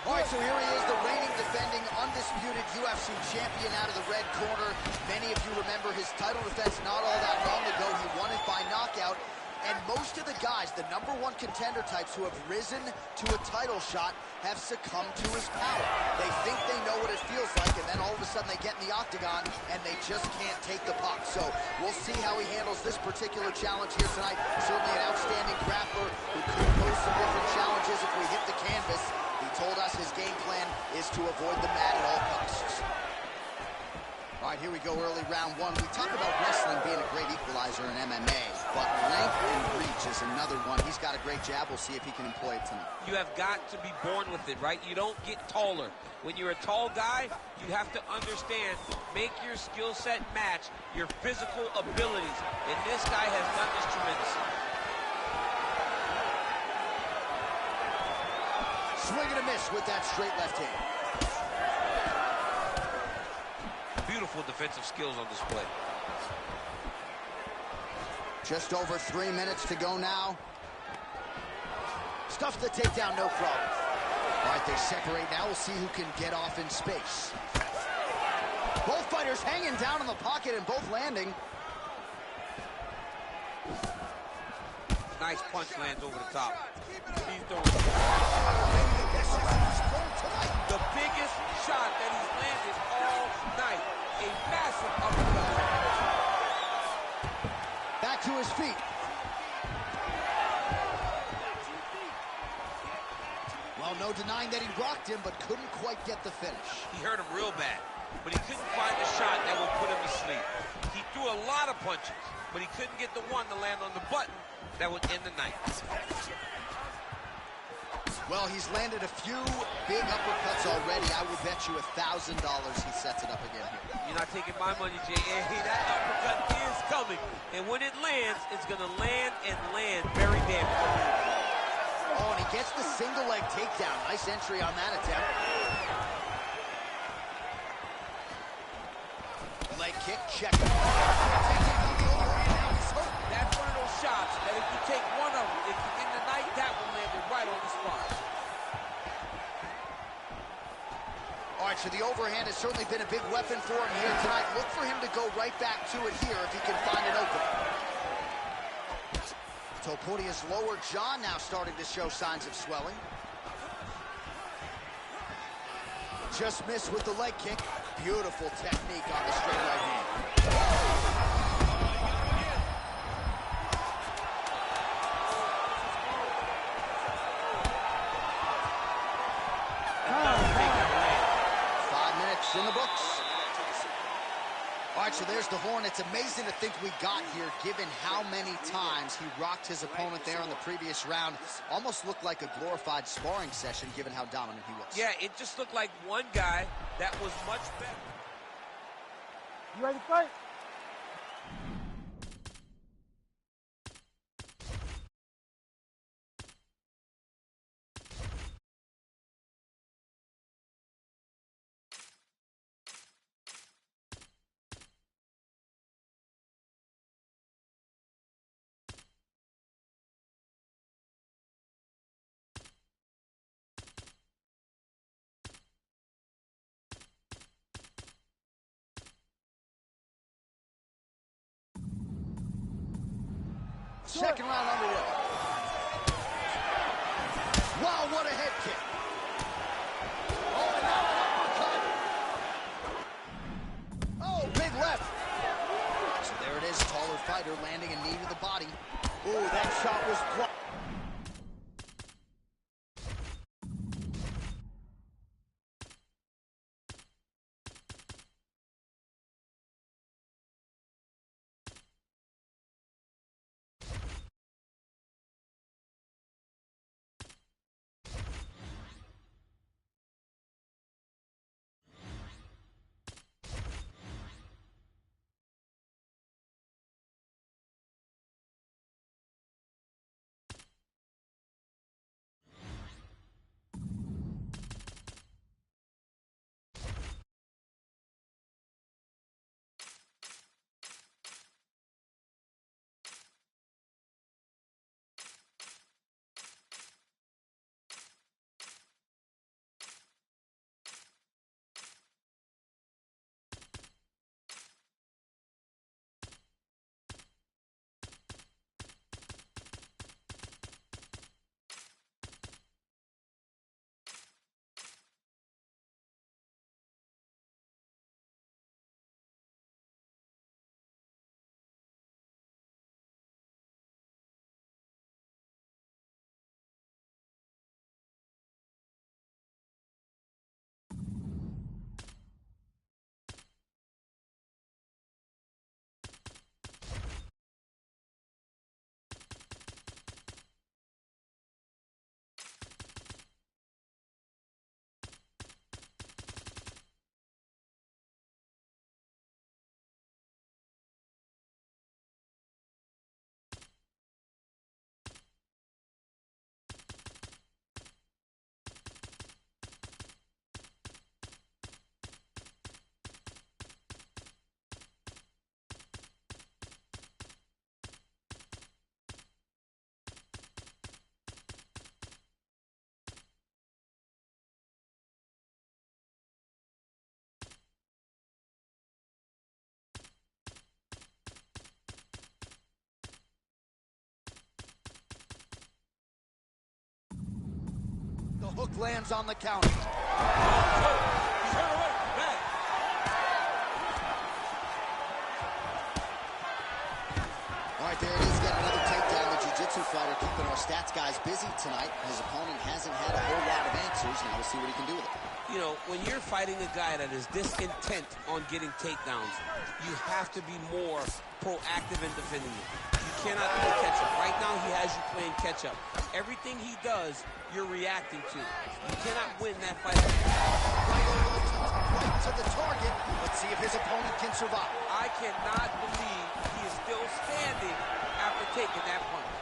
All right, so here he is, the reigning, defending, undisputed UFC champion out of the red corner. Many of you remember his title defense not all that long ago. He won it by knockout. And most of the guys, the #1 contender types who have risen to a title shot, have succumbed to his power. They think they know what it feels like, and then all of a sudden they get in the octagon, and they just can't take the puck. So we'll see how he handles this particular challenge here tonight. Certainly an outstanding grappler who could pose some different challenges if we hit the canvas. He told us his game plan is to avoid the mat at all costs. All right, here we go, early round one. We talk about wrestling being a great equalizer in MMA, but length and reach is another one. He's got a great jab. We'll see if he can employ it tonight. You have got to be born with it, right? You don't get taller. When you're a tall guy, you have to understand, make your skill set match your physical abilities. And this guy has done this tremendously. Swing and a miss with that straight left hand. Beautiful defensive skills on display. Just over 3 minutes to go now. Stuff the takedown, no problem. All right, they separate now. We'll see who can get off in space. Both fighters hanging down in the pocket and both landing. Nice punch lands over the top. He's throwing the biggest shot that he's landed all night. A massive uppercut. Back to his feet. Well, no denying that he rocked him, but couldn't quite get the finish. He hurt him real bad, but he couldn't find the shot that would put him to sleep. He threw a lot of punches, but he couldn't get the one to land on the button that would end the night. Well, he's landed a few big uppercuts already. I would bet you $1,000 he sets it up again here. You're not taking my money, Jay. Hey, that uppercut is coming. And when it lands, it's going to land and land very damaging. Oh, and he gets the single leg takedown. Nice entry on that attempt. Leg kick, check. That's one of those shots that if you take one of them, if you end the night, that will land it right on the spot. All right, so the overhand has certainly been a big weapon for him here tonight. Look for him to go right back to it here if he can find an opening. Topodia's lower jaw now starting to show signs of swelling. Just missed with the leg kick. Beautiful technique on the straight right hand. the books. All right, so there's the horn. It's amazing to think we got here, given how many times he rocked his opponent there in the previous round. Almost looked like a glorified sparring session, given how dominant he was. Yeah, it just looked like one guy that was much better. You ready to fight? Second round underway. Wow, what a head kick. Oh, and now an uppercut. Oh, big left. So there it is, taller fighter landing a knee to the body. Ooh, that shot was blocked. The hook lands on the counter. All right, there it is. Got another takedown. The jiu-jitsu fighter keeping our stats guys busy tonight. His opponent hasn't had a whole lot of answers. Now we'll see what he can do with it. You know, when you're fighting a guy that is this intent on getting takedowns, you have to be more proactive in defending it. You cannot play catch-up. Right now, he has you playing catch-up. Everything he does, you're reacting to. You cannot win that fight. Right to the target. Let's see if his opponent can survive. I cannot believe he is still standing after taking that punch.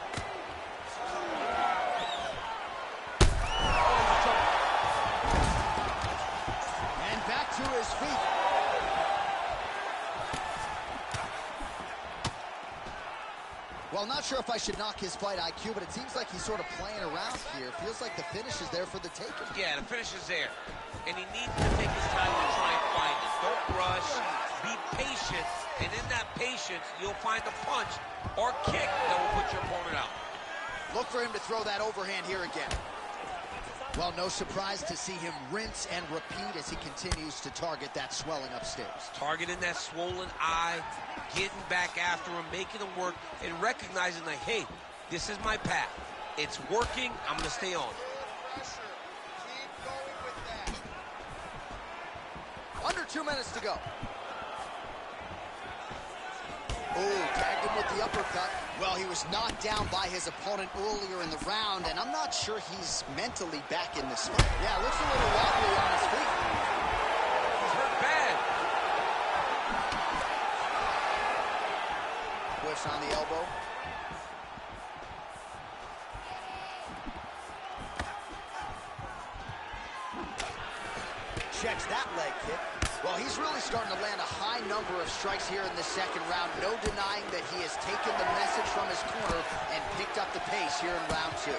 And back to his feet. Well, not sure if I should knock his fight IQ, but it seems like he's sort of playing around here. Feels like the finish is there for the taking. Yeah, the finish is there. And he needs to take his time to try and find it. Don't rush. Be patient. And in that patience, you'll find a punch or kick that will put your opponent out. Look for him to throw that overhand here again. Well, no surprise to see him rinse and repeat as he continues to target that swelling upstairs. Targeting that swollen eye, getting back after him, making him work, and recognizing like, hey, this is my path. It's working. I'm going to stay on. Under 2 minutes to go. Ooh, tagged him with the uppercut. Well, he was knocked down by his opponent earlier in the round, and I'm not sure he's mentally back in this fight. Yeah, looks a little wobbly on his feet. He's hurt bad. Push on the elbow. Checks that leg kick. Well, he's really starting to land a high number of strikes here in the second round. No denying that he has taken the message from his corner and picked up the pace here in round 2.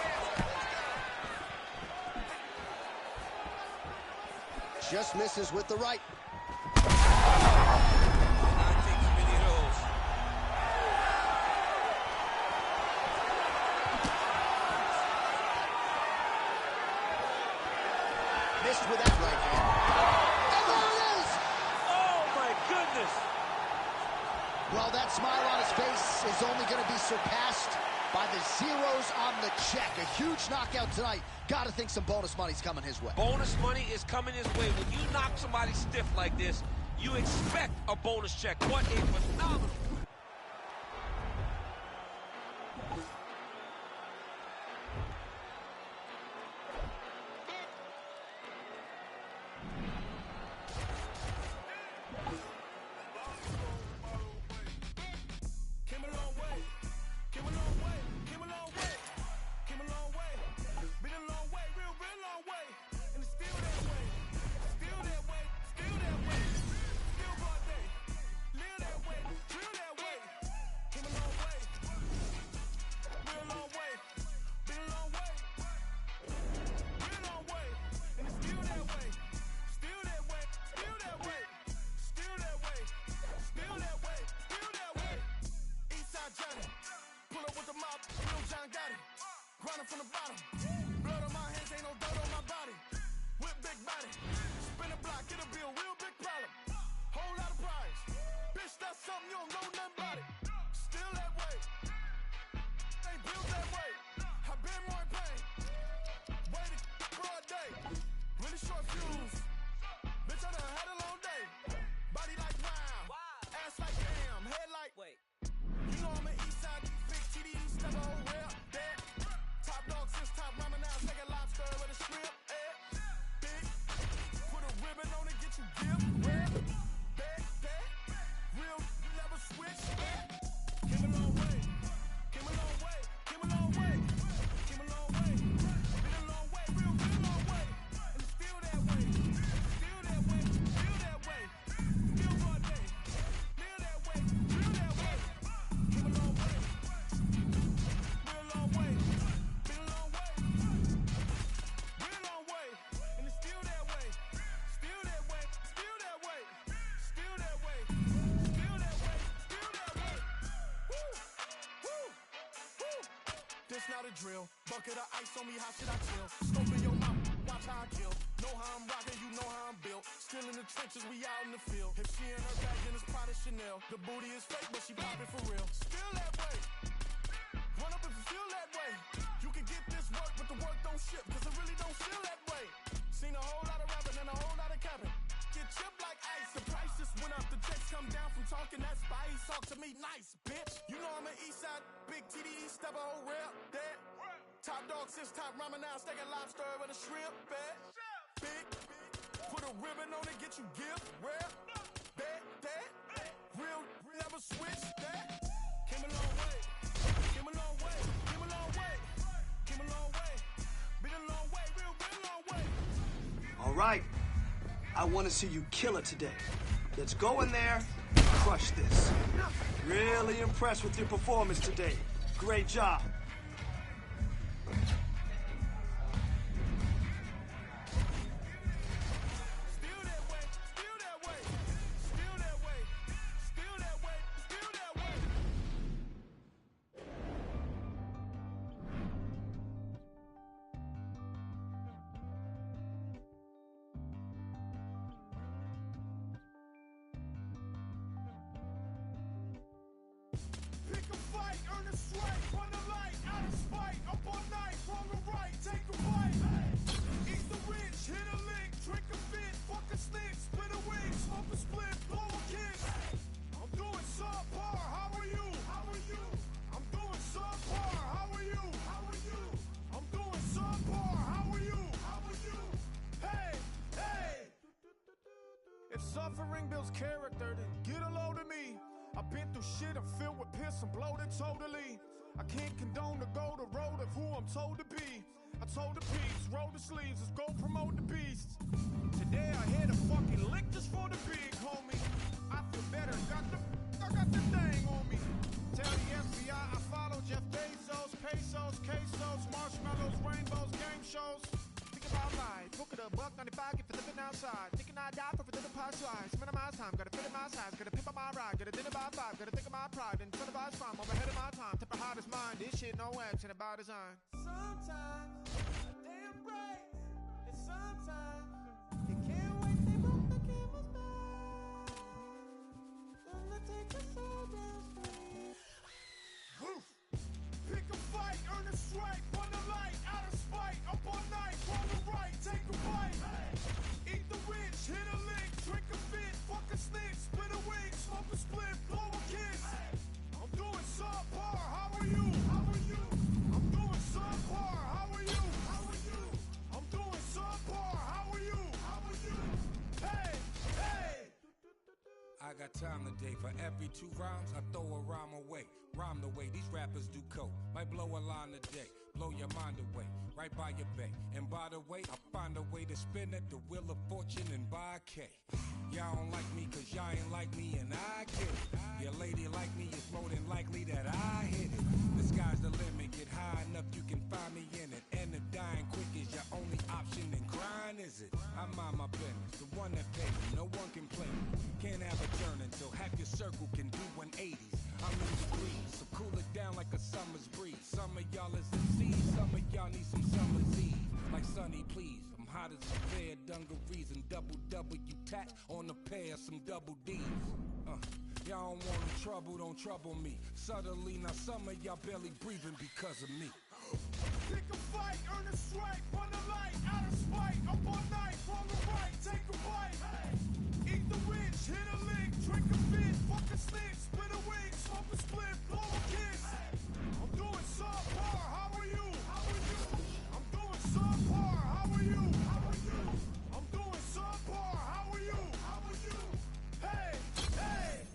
Just misses with the right. Missed with that right hand. And there it is! Oh, my goodness! Well, that smile on his face is only going to be surpassed by the zeros on the check. A huge knockout tonight. Got to think some bonus money's coming his way. Bonus money is coming his way. When you knock somebody stiff like this, you expect a bonus check. What a phenomenal... Grinding from the bottom. Blood on my hands, ain't no dirt on my body. Whip big body. Spin a block, get a bill, real big problem. Whole lot of prize. Bitch, that's something you don't know nothing about it. Still that way. Ain't built that way. I been more in pain. Waited broad day. Really short fuse. Bitch, I done had a long day. Body like wow. Ass like damn. Head like wait. You know I'm an east side big TD, step a whole rep. Top dog since top ramen now, take a lobster with a shrimp. Big, put a ribbon on it, get you gift. Rare, that, real, you never switch. Came a long way, came a long way, came a long way, came a long way. Been a long way, real long way. And it's still that way, still that way, still that way. Still broad day, still that way, still that way. Came a long way, real long way. This not a drill. Bucket of ice on me, how should I chill? Scope in your mouth, watch how I kill. Know how I'm rocking, you know how I'm built. Still in the trenches, we out in the field. If she in her bag, then it's Prada Chanel. The booty is fake, but she poppin' for real. Still that way. Run up if you feel that way. You can get this work, but the work don't ship, cause it really don't feel that way. Seen a whole lot of rapping and a whole lot of capping. Get chipped like ice. The price just went up. The checks come down from talking that spice. Talk to me nice, bitch. You know I'm an east side, big TD, step a whole rep, that. Top dog since top ramen now, steak and lobster with a shrimp, big, put a ribbon on it, get you gift, rare, that, real, never switch, that. Came a long way, came a long way, came a long way, came a long way, been a long way, real long way. All right, I want to see you kill it today. Let's go in there and crush this. Really impressed with your performance today. Great job. Pick a fight, earn a strike, run the light. Suffering builds character, then get a load of me. I've been through shit, I'm filled with piss, I'm bloated totally. I can't condone to go the road of who I'm told to be. I told the peeps, roll the sleeves, let's go promote the beast. Today I hit a fucking lick just for the big homie. I feel better, I got the thing on me. Tell the FBI I follow Jeff Bezos, pesos, quesos, marshmallows, rainbows, game shows. Think about life, book it a $1.95 for living outside. Thinking I die for dinner pie slice. Minimize time, gotta fit in my size, gotta pimp up my ride, gotta dinner by 5, gotta think of my pride, incentivize crime, I'm ahead of my time. Tip of hot is mine, this shit no action about design. Sometimes a damn right, and sometimes you can't wait, they broke the camel's back. Gonna take us all downstream. Pick a fight, earn a strike, run a light, out of spite, up all night, on the right, take a bite. Eat the rich, hit a lick, drink a fit, fuck a snitch, split a wig, smoke a split, blow a kiss. I'm doing subpar, how are you? How are you? I'm doing subpar, how are you? How are you? I'm doing subpar, how are you? How are you? Hey, hey! I got time today. For every 2 rhymes, I throw a rhyme away. Rhyme the way these rappers do coke. Might blow a line today, blow your mind away, right by your bay. And by the way, I find a way to spin at the wheel of fortune and buy a K. Y'all don't like me cause y'all ain't like me and I get it. Your lady like me is more than likely that I hit it. The sky's the limit, get high enough you can find me in it. And if dying quick is your only option, then grind is it. I mind my business, the one that pays me, no one can play me. Can't have a turn until half your circle can do 180s. I'm in degrees, so cool it down like a summer's breeze. Some of y'all is MCs, some of y'all need some summer's eve. Like Sonny, please, I'm hot as a pair of dungarees and double W tat on a pair of some double D's. Y'all don't want no trouble, don't trouble me. Suddenly, now some of y'all barely breathing because of me. Pick a fight, earn a strike, run a light, out of spite, up all night, on the right, take a bite. Eat the rich, hit a lick, drink a fit, fuck a snitch, split a wig, smoke a split, blow a kiss. I'm doing subpar, how are you? How are you? I'm doing subpar, how are you? How are you? I'm doing subpar, how are you? How are you? Hey, hey!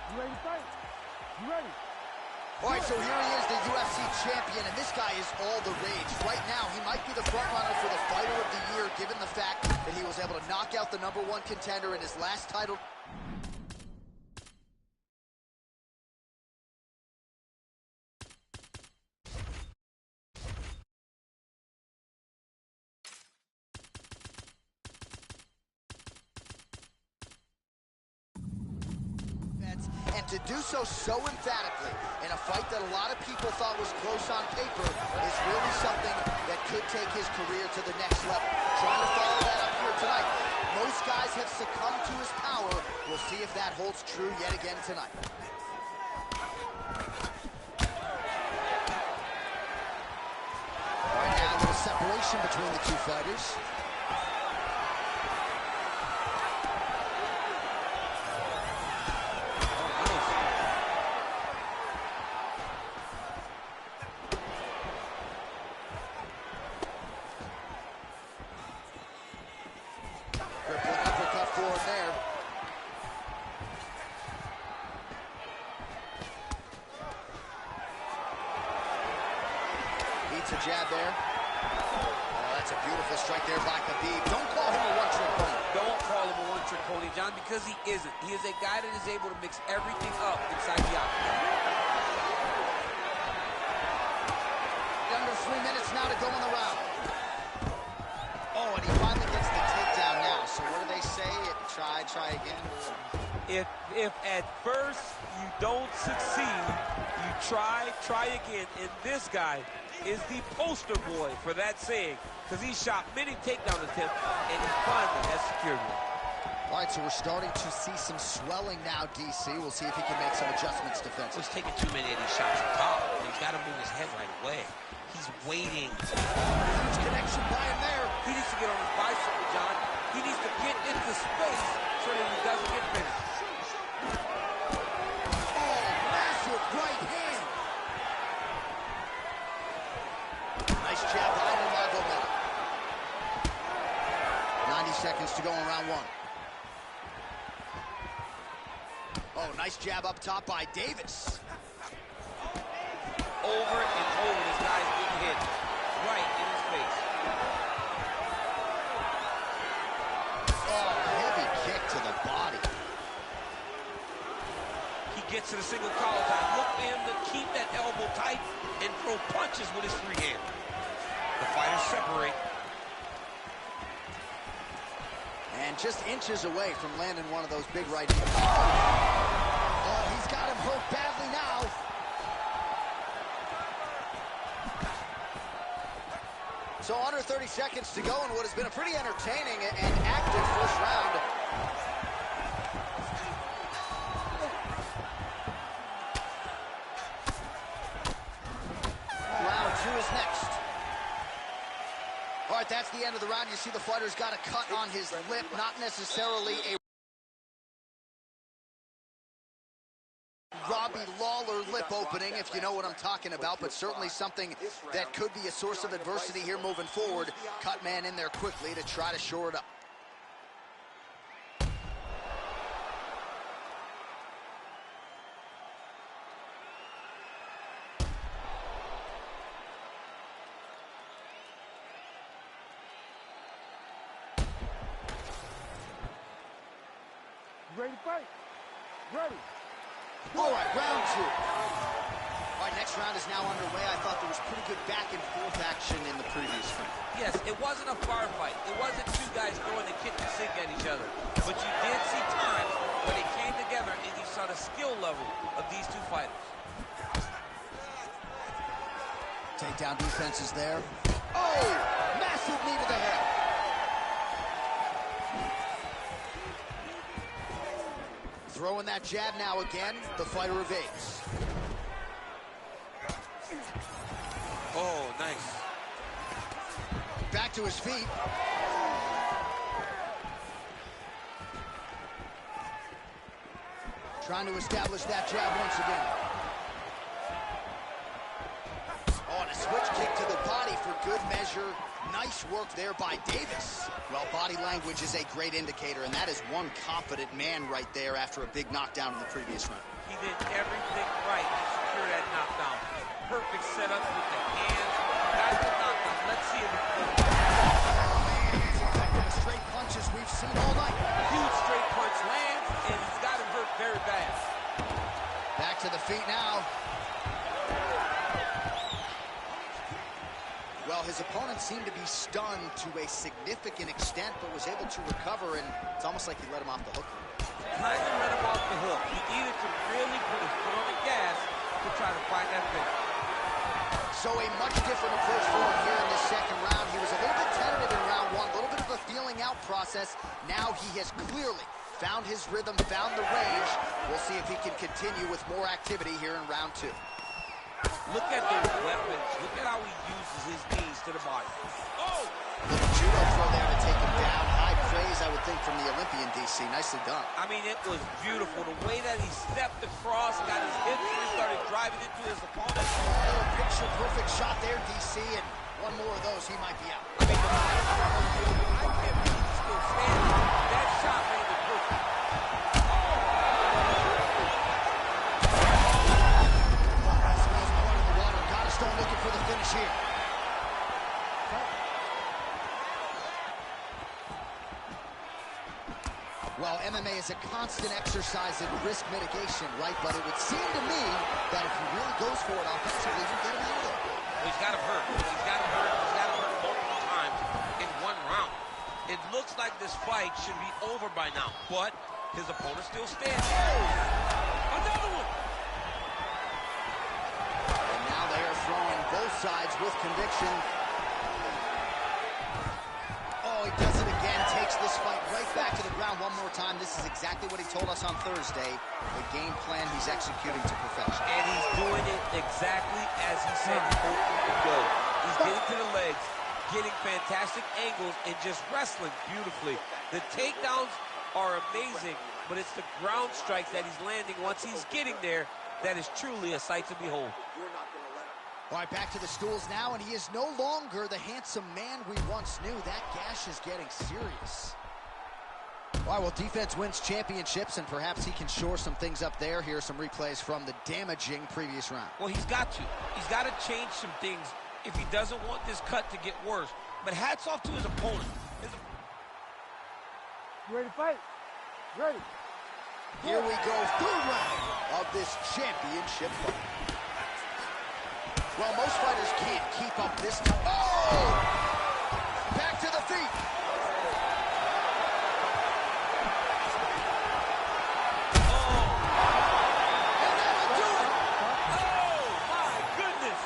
You ready to fight? You ready? All right, so here he is, the UFC champion, and this guy is all the rage. Right now, he might be the front runner for the fighter of the year, given the fact that he was able to knock out the #1 contender in his last title. And to do so emphatically in a fight that a lot of people thought was close on paper is really something that could take his career to the next level. Trying to follow that up here tonight. Most guys have succumbed to his power. We'll see if that holds true yet again tonight. Right now, a little separation between the two fighters. A jab there. Oh, that's a beautiful strike there by Khabib. Don't call him a one-trick pony. Don't call him a one-trick pony, John, because because he isn't. He is a guy that is able to mix everything up inside the octagon. Under 3 minutes now to go in the round. Oh, and he finally gets the takedown now. So what do they say? Try again. If at first you don't succeed, you try again. And this guy is the poster boy for that saying, because he shot many takedown attempts, and he finally has secured one. All right, so we're starting to see some swelling now, DC. We'll see if he can make some adjustments defensively. He's taking too many of these shots on top. He's got to move his head right away. He's waiting. Huge connection by him there. He needs to get on his bicycle, John. He needs to get into space so that he doesn't get finished. Oh, massive right hand. Nice jab behind him, Magomedov. 90 seconds to go in round one. Oh, nice jab up top by Davis. Over and over, this guy's getting hit right in his face. Oh, heavy kick to the body. He gets to the single collar time. Look for him to keep that elbow tight and throw punches with his free hand. The fighters separate. And just inches away from landing one of those big right hands. Oh, he's got him hurt badly now. So under 30 seconds to go in what has been a pretty entertaining and active first round. Round two is next. All right, that's the end of the round. You see the fighter's got a cut on his lip, not necessarily a Robbie Lawler lip opening, if you know what I'm talking about, but certainly something that could be a source of adversity here moving forward. Cut man in there quickly to try to shore it up. Ready to fight? Ready. All right, round two. All right, next round is now underway. I thought there was pretty good back and forth action in the previous round. Yes, it wasn't a firefight. It wasn't two guys throwing the kitchen sink at each other. But you did see times where they came together and you saw the skill level of these two fighters. Takedown defense is there. Oh, massive knee to the head. Throwing that jab now again, the fighter evades. Oh, nice. Back to his feet. Trying to establish that jab once again. Oh, and a switch kick to the body for good measure. Nice work there by Davis. Well, body language is a great indicator, and that is one confident man right there after a big knockdown in the previous round. He did everything right to secure that knockdown. Perfect setup with the hands. Got the knockdown. Let's see it. The straight punches we've seen all night. Huge straight punch lands, and he's got him hurt very bad. Back to the feet now. Well, his opponent seemed to be stunned to a significant extent, but was able to recover, and it's almost like he let him off the hook. Kind of let him off the hook. He needed to really put his foot on the gas to try to find that finish. So a much different approach for him here in this second round. He was a little bit tentative in round one, a little bit of a feeling out process. Now he has clearly found his rhythm, found the range. We'll see if he can continue with more activity here in round two. Look at those weapons. Look at how he uses his knees to the body. Oh! Little judo throw there to take him down. High praise, I would think, from the Olympian, DC. Nicely done. I mean, it was beautiful. The way that he stepped across, got his hips, and started driving into his opponent. Oh, picture-perfect shot there, DC, and one more of those, he might be out. I mean, I can't believe he's still standing. That shot made it perfect. Stone looking for the finish here. Well, MMA is a constant exercise in risk mitigation, right? But it would seem to me that if he really goes for it offensively, he can get him out of there. Well, he's got him hurt. He's got him hurt. He's got him hurt multiple times in one round. It looks like this fight should be over by now, but his opponent still stands. Oh! Another one! And now they are throwing both sides with conviction. Oh, he does it again, takes this fight right back to the ground one more time. This is exactly what he told us on Thursday. The game plan he's executing to perfection. And he's doing it exactly as he said he hoped he could go. He's getting to the legs, getting fantastic angles, and just wrestling beautifully. The takedowns are amazing, but it's the ground strikes that he's landing once he's getting there that is truly a sight to behold. All right, back to the stools now, and he is no longer the handsome man we once knew. That gash is getting serious. All right, well, defense wins championships, and perhaps he can shore some things up there. Here are some replays from the damaging previous round. Well, he's got to. He's got to change some things if he doesn't want this cut to get worse. But hats off to his opponent. You ready to fight? Ready. Here we go, third round of this championship fight. Well, most fighters can't keep up this time. Oh! Back to the feet. And that'll do it. Oh, my goodness.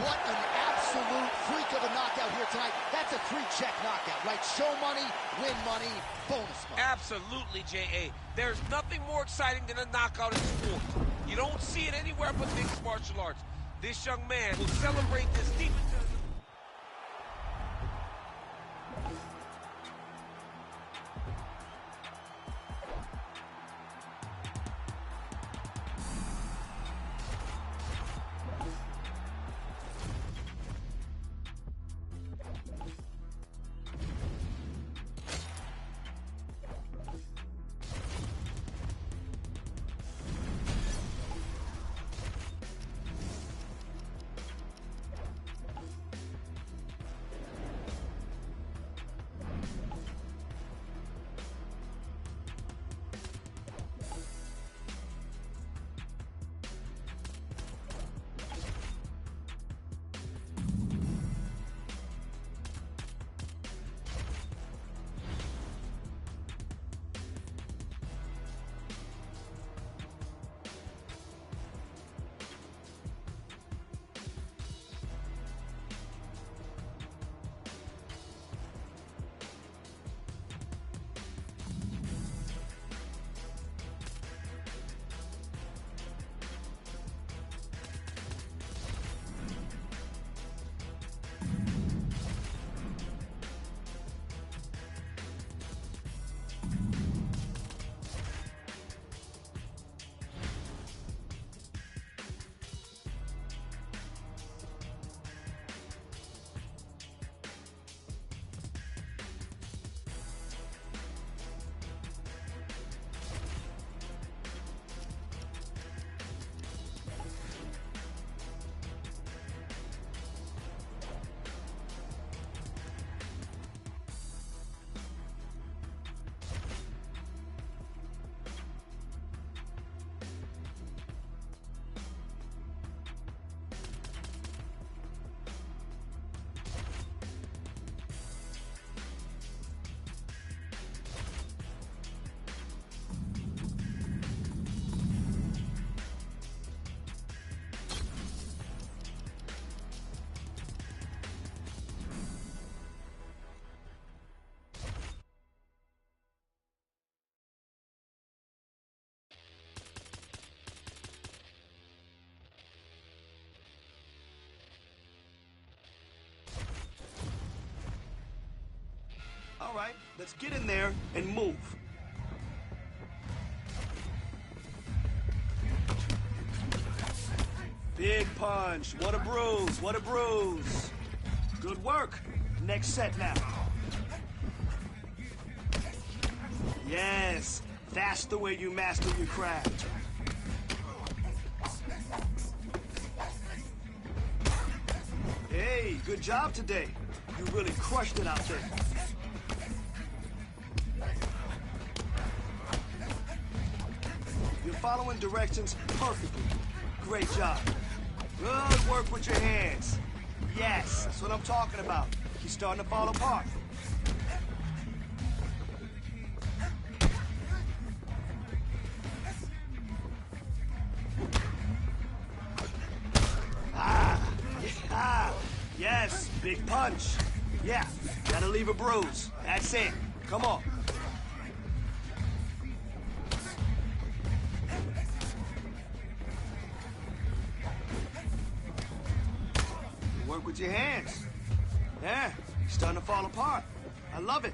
What an absolute freak of a knockout here tonight. That's a 3-check knockout, right? Show money, win money, bonus money. Absolutely, J.A. There's nothing more exciting than a knockout in sport. You don't see it anywhere but mixed martial arts. This young man will celebrate this deep into the... All right, let's get in there and move. Big punch. What a bruise. What a bruise. Good work. Next set now. Yes, that's the way you master your craft. Hey, good job today. You really crushed it out there. following directions perfectly. Great job. Good work with your hands. Yes, that's what I'm talking about. He's starting to fall apart. Yes, big punch. Yeah, gotta leave a bruise. That's it. Come on. Work with your hands. Yeah, he's starting to fall apart. I love it.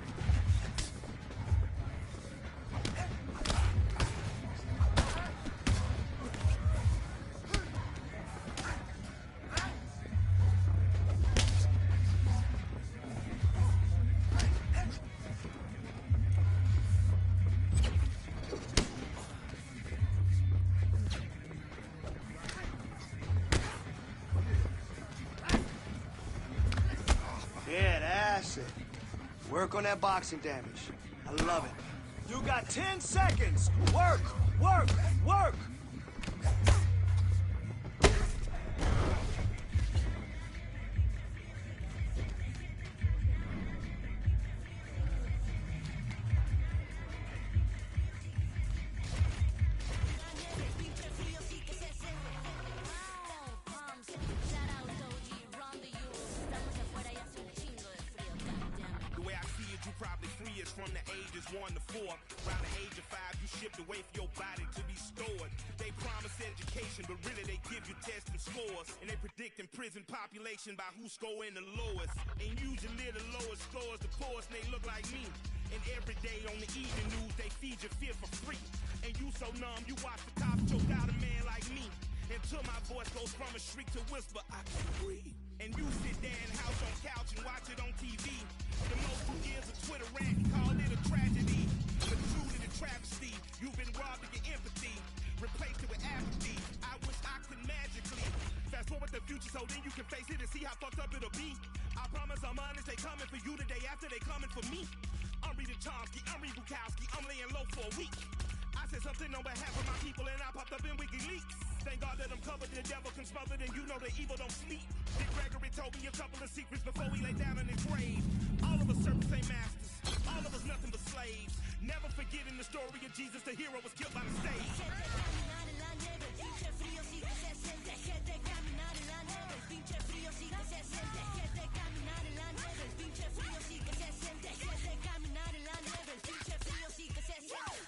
Yeah, that's it. Work on that boxing damage. I love it. You got 10 seconds. Work, work, work. From the ages 1 to 4, around the age of 5, you shipped away for your body to be stored. They promise education, but really they give you tests and scores. And they predicting prison population by who's scoring the lowest. And usually the lowest scores the poorest, and they look like me. And every day on the evening news, they feed your fear for free. And you so numb, you watch the cops choke out a man like me. Until my voice goes from a shriek to whisper, I can't breathe. And you sit there and house on couch and watch it on TV. The most who gives a Twitter rant and call it a tragedy. But truly the travesty, you've been robbed of your empathy, replaced it with apathy. I wish I could magically fast forward the future so then you can face it and see how fucked up it'll be. I promise I'm honest, they coming for you the day after they coming for me. I'm reading Chomsky, I'm reading Bukowski, I'm laying low for a week. I said something on behalf of my people and I popped up in WikiLeaks. Thank God that I'm covered, the devil can smother, and you know the evil don't sleep. Dick Gregory told me a couple of secrets before he lay down in his grave. All of us servants ain't masters, all of us nothing but slaves. Never forgetting the story of Jesus, the hero was killed by mistake.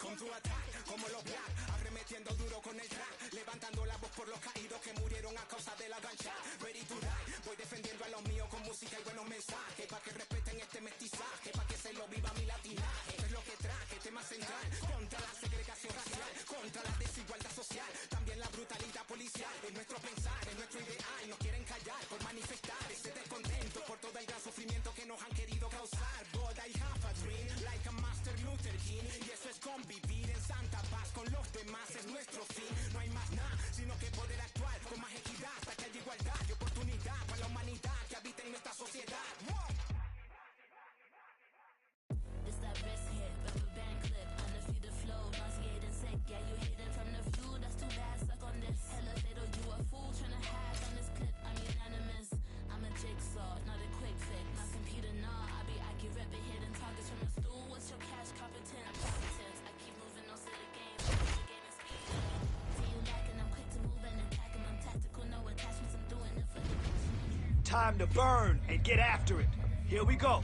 Con tu ataque, como los black, arremetiendo duro con el track, levantando la voz por los caídos que murieron a causa de la gancha. Ready to die, voy defendiendo a los míos con música y buenos mensajes, para que respeten este mestizaje, para que se lo viva mi latinaje. Esto es lo que traje, tema central, contra la segregación racial, contra la desigualdad social, también la brutalidad policial. Es nuestro pensar, es nuestro ideal, nos quieren callar por manifestar ese descontento por todo el gran sufrimiento que nos han querido causar. But I have a dream, like a Master Luther King, y eso es convivir en santa paz con los demás, es nuestro fin. No hay más nada, sino que poder actuar con más equidad hasta que haya igualdad y oportunidad para la humanidad que habita en nuestra sociedad. It's that wrist hit, rubber band clip, undefeated flow, nauseating sick. Yeah, you hidden from the view, that's too bad. Suck on this, hella fatal, you a fool trying to hide on this clip. I'm unanimous, I'm a jigsaw, not a quick fix. My computer, nah, I be accurate, but hitting targets from the stool. What's your cash competence? I keep moving, no silly games. I'm gaining speed. See you lacking, I'm quick to move and attack 'em. I'm tactical, no attachments. I'm doing it for the Time to burn and get after it. Here we go.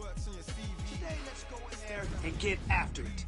works on your CV. Today, let's go in there and get after it.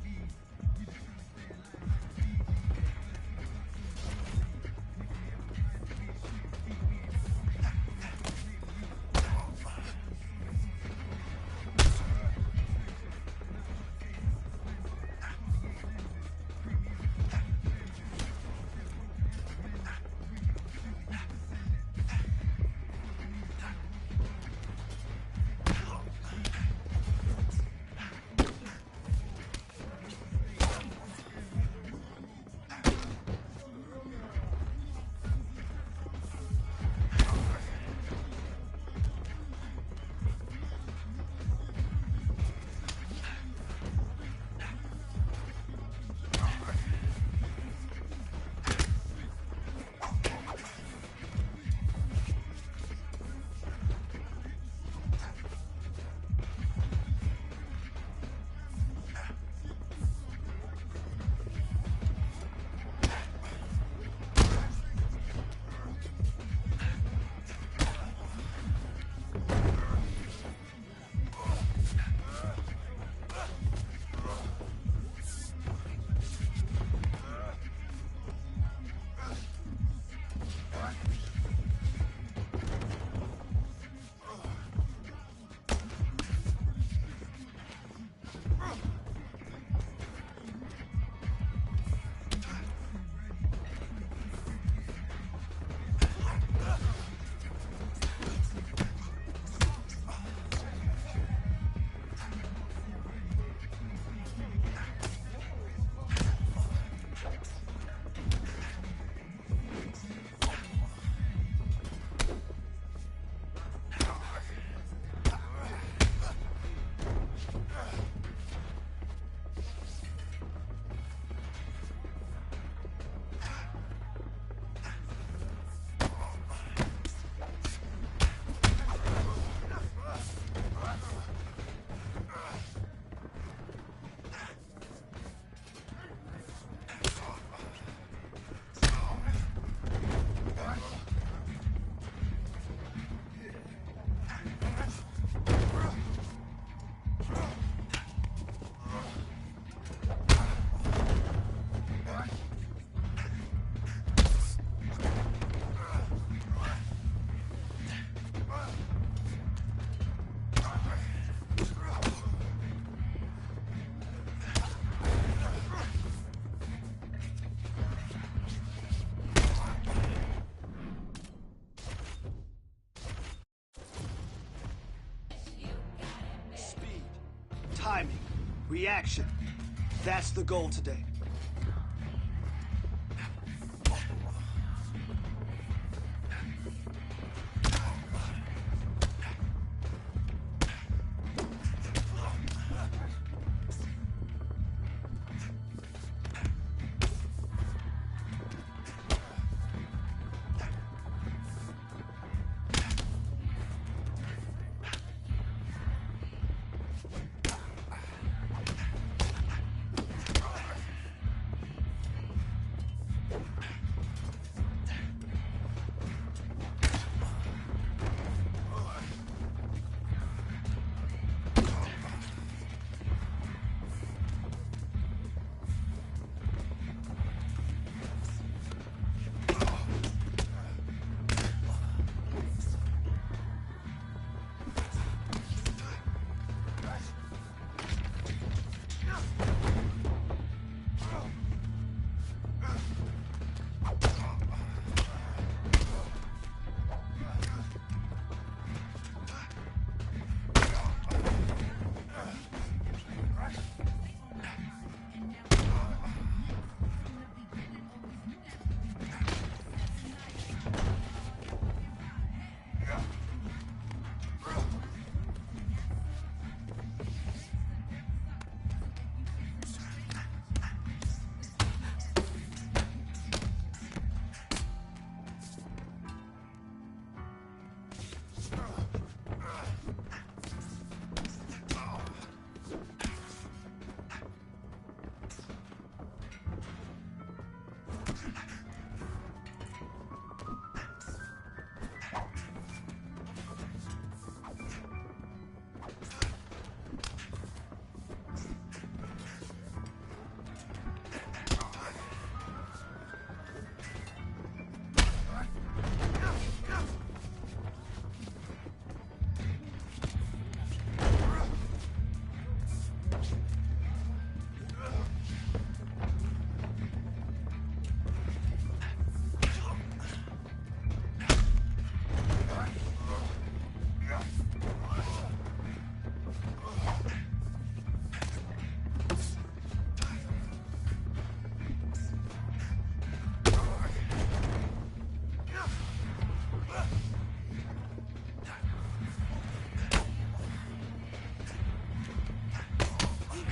Timing, reaction. That's the goal today.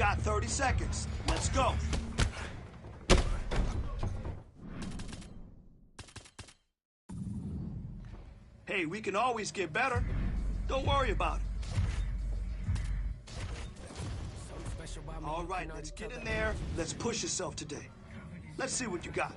got 30 seconds. Let's go. Hey, we can always get better. Don't worry about it. All right, let's get in there. Let's push yourself today. Let's see what you got.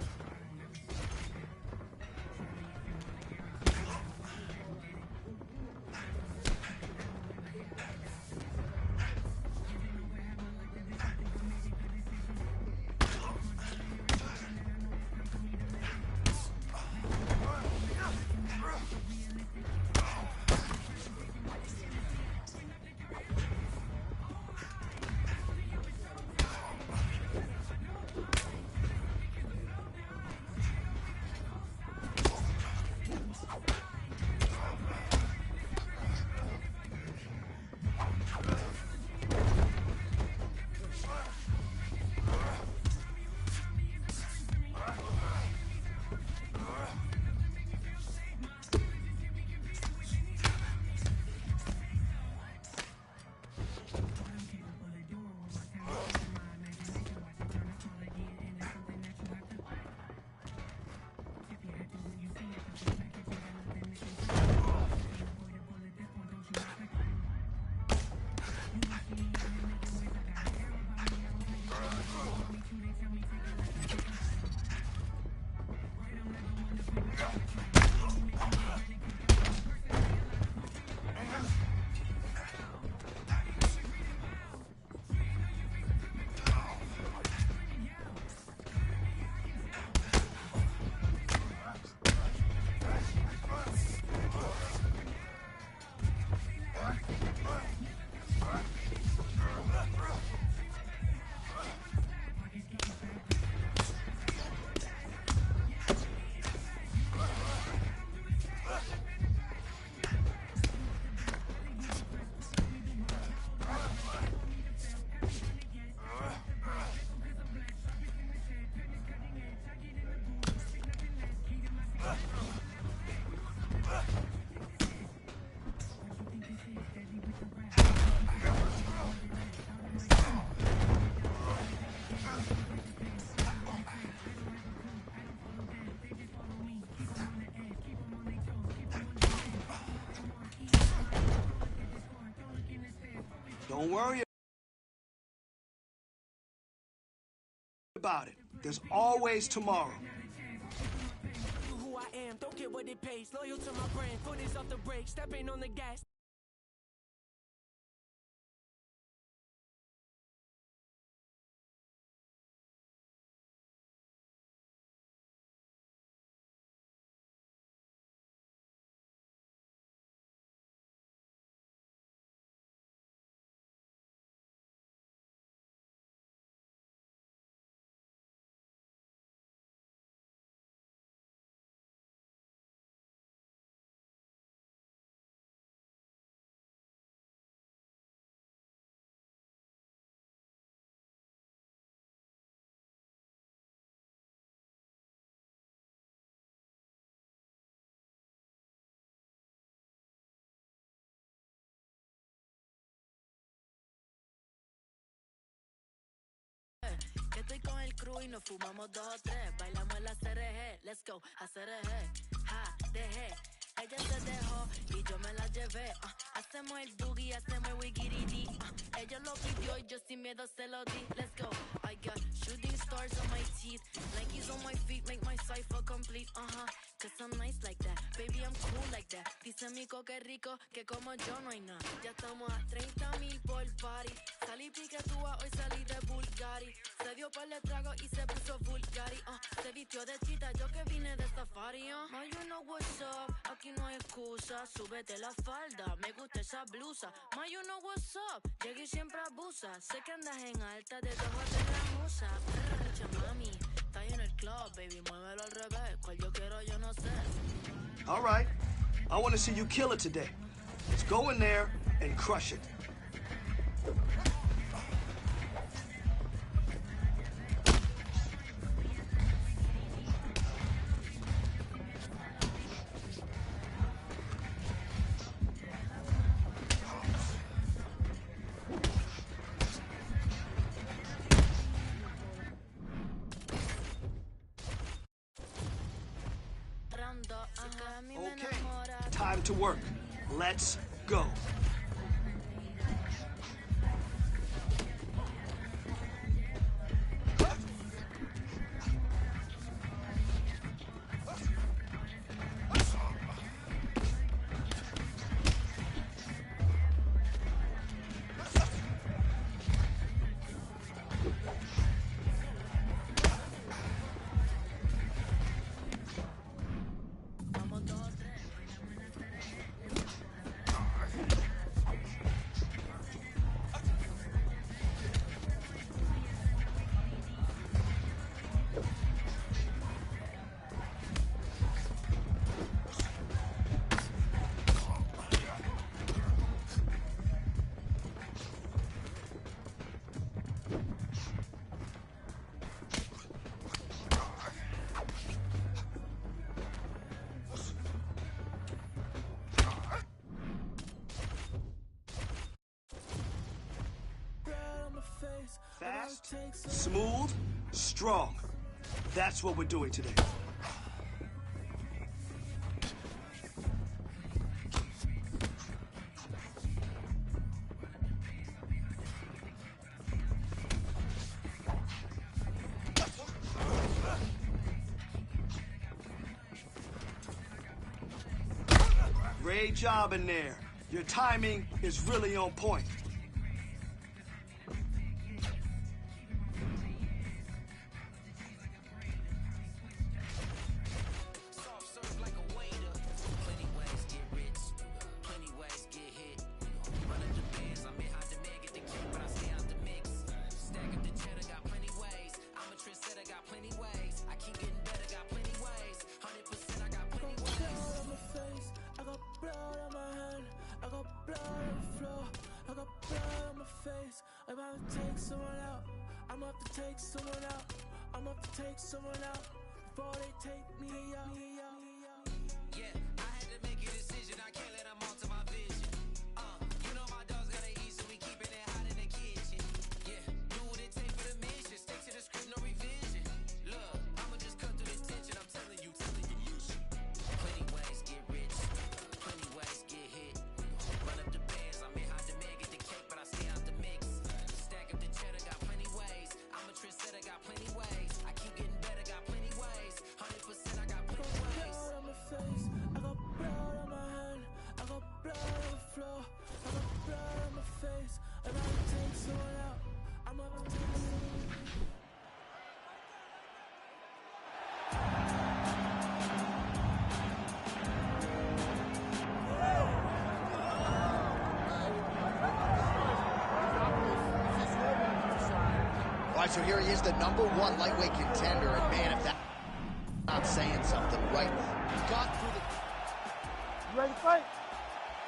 Don't worry about it. There's always tomorrow. Who I am, don't get what it pays. Loyal to my brand, foot is off the brake, stepping on the gas. Que estoy con el crew y nos fumamos 2 o 3. Bailamos en la CRG, let's go, a CRG. Ja, dejé, ella se dejó y yo me la llevé. Hacemos el boogie, hacemos el wigiridi. Ella lo pidió y yo sin miedo se lo di. Let's go, I got shooting stars on my teeth. Nikes on my feet make my cipher complete. Cause I'm nice like that, baby I'm cool like that. Dice Mico que rico, que como yo no hay nada. Ya estamos a 30,000 por party. Salí piquetúa, hoy salí de Bulgari. Se dio par de trago y se puso Bulgari. Se vistió de chita, yo que vine de safari. Ma, you know what's up, aquí no hay excusa. Súbete la falda, me gusta esa blusa. Ma, you know what's up, llegué y siempre abusa. Sé que andas en alta, de dos o tres la musa. Mami, está ahí en el club, baby, muévelo al revés. Cual yo quiero, yo no sé. All right, I want to see you kill it today. Let's go in there and crush it. Okay, time to work. Let's go. Fast, smooth, strong. That's what we're doing today. Great job in there. Your timing is really on point. So here he is, the #1 lightweight contender, and man, if that's not saying something, right? Got through the... You ready to fight?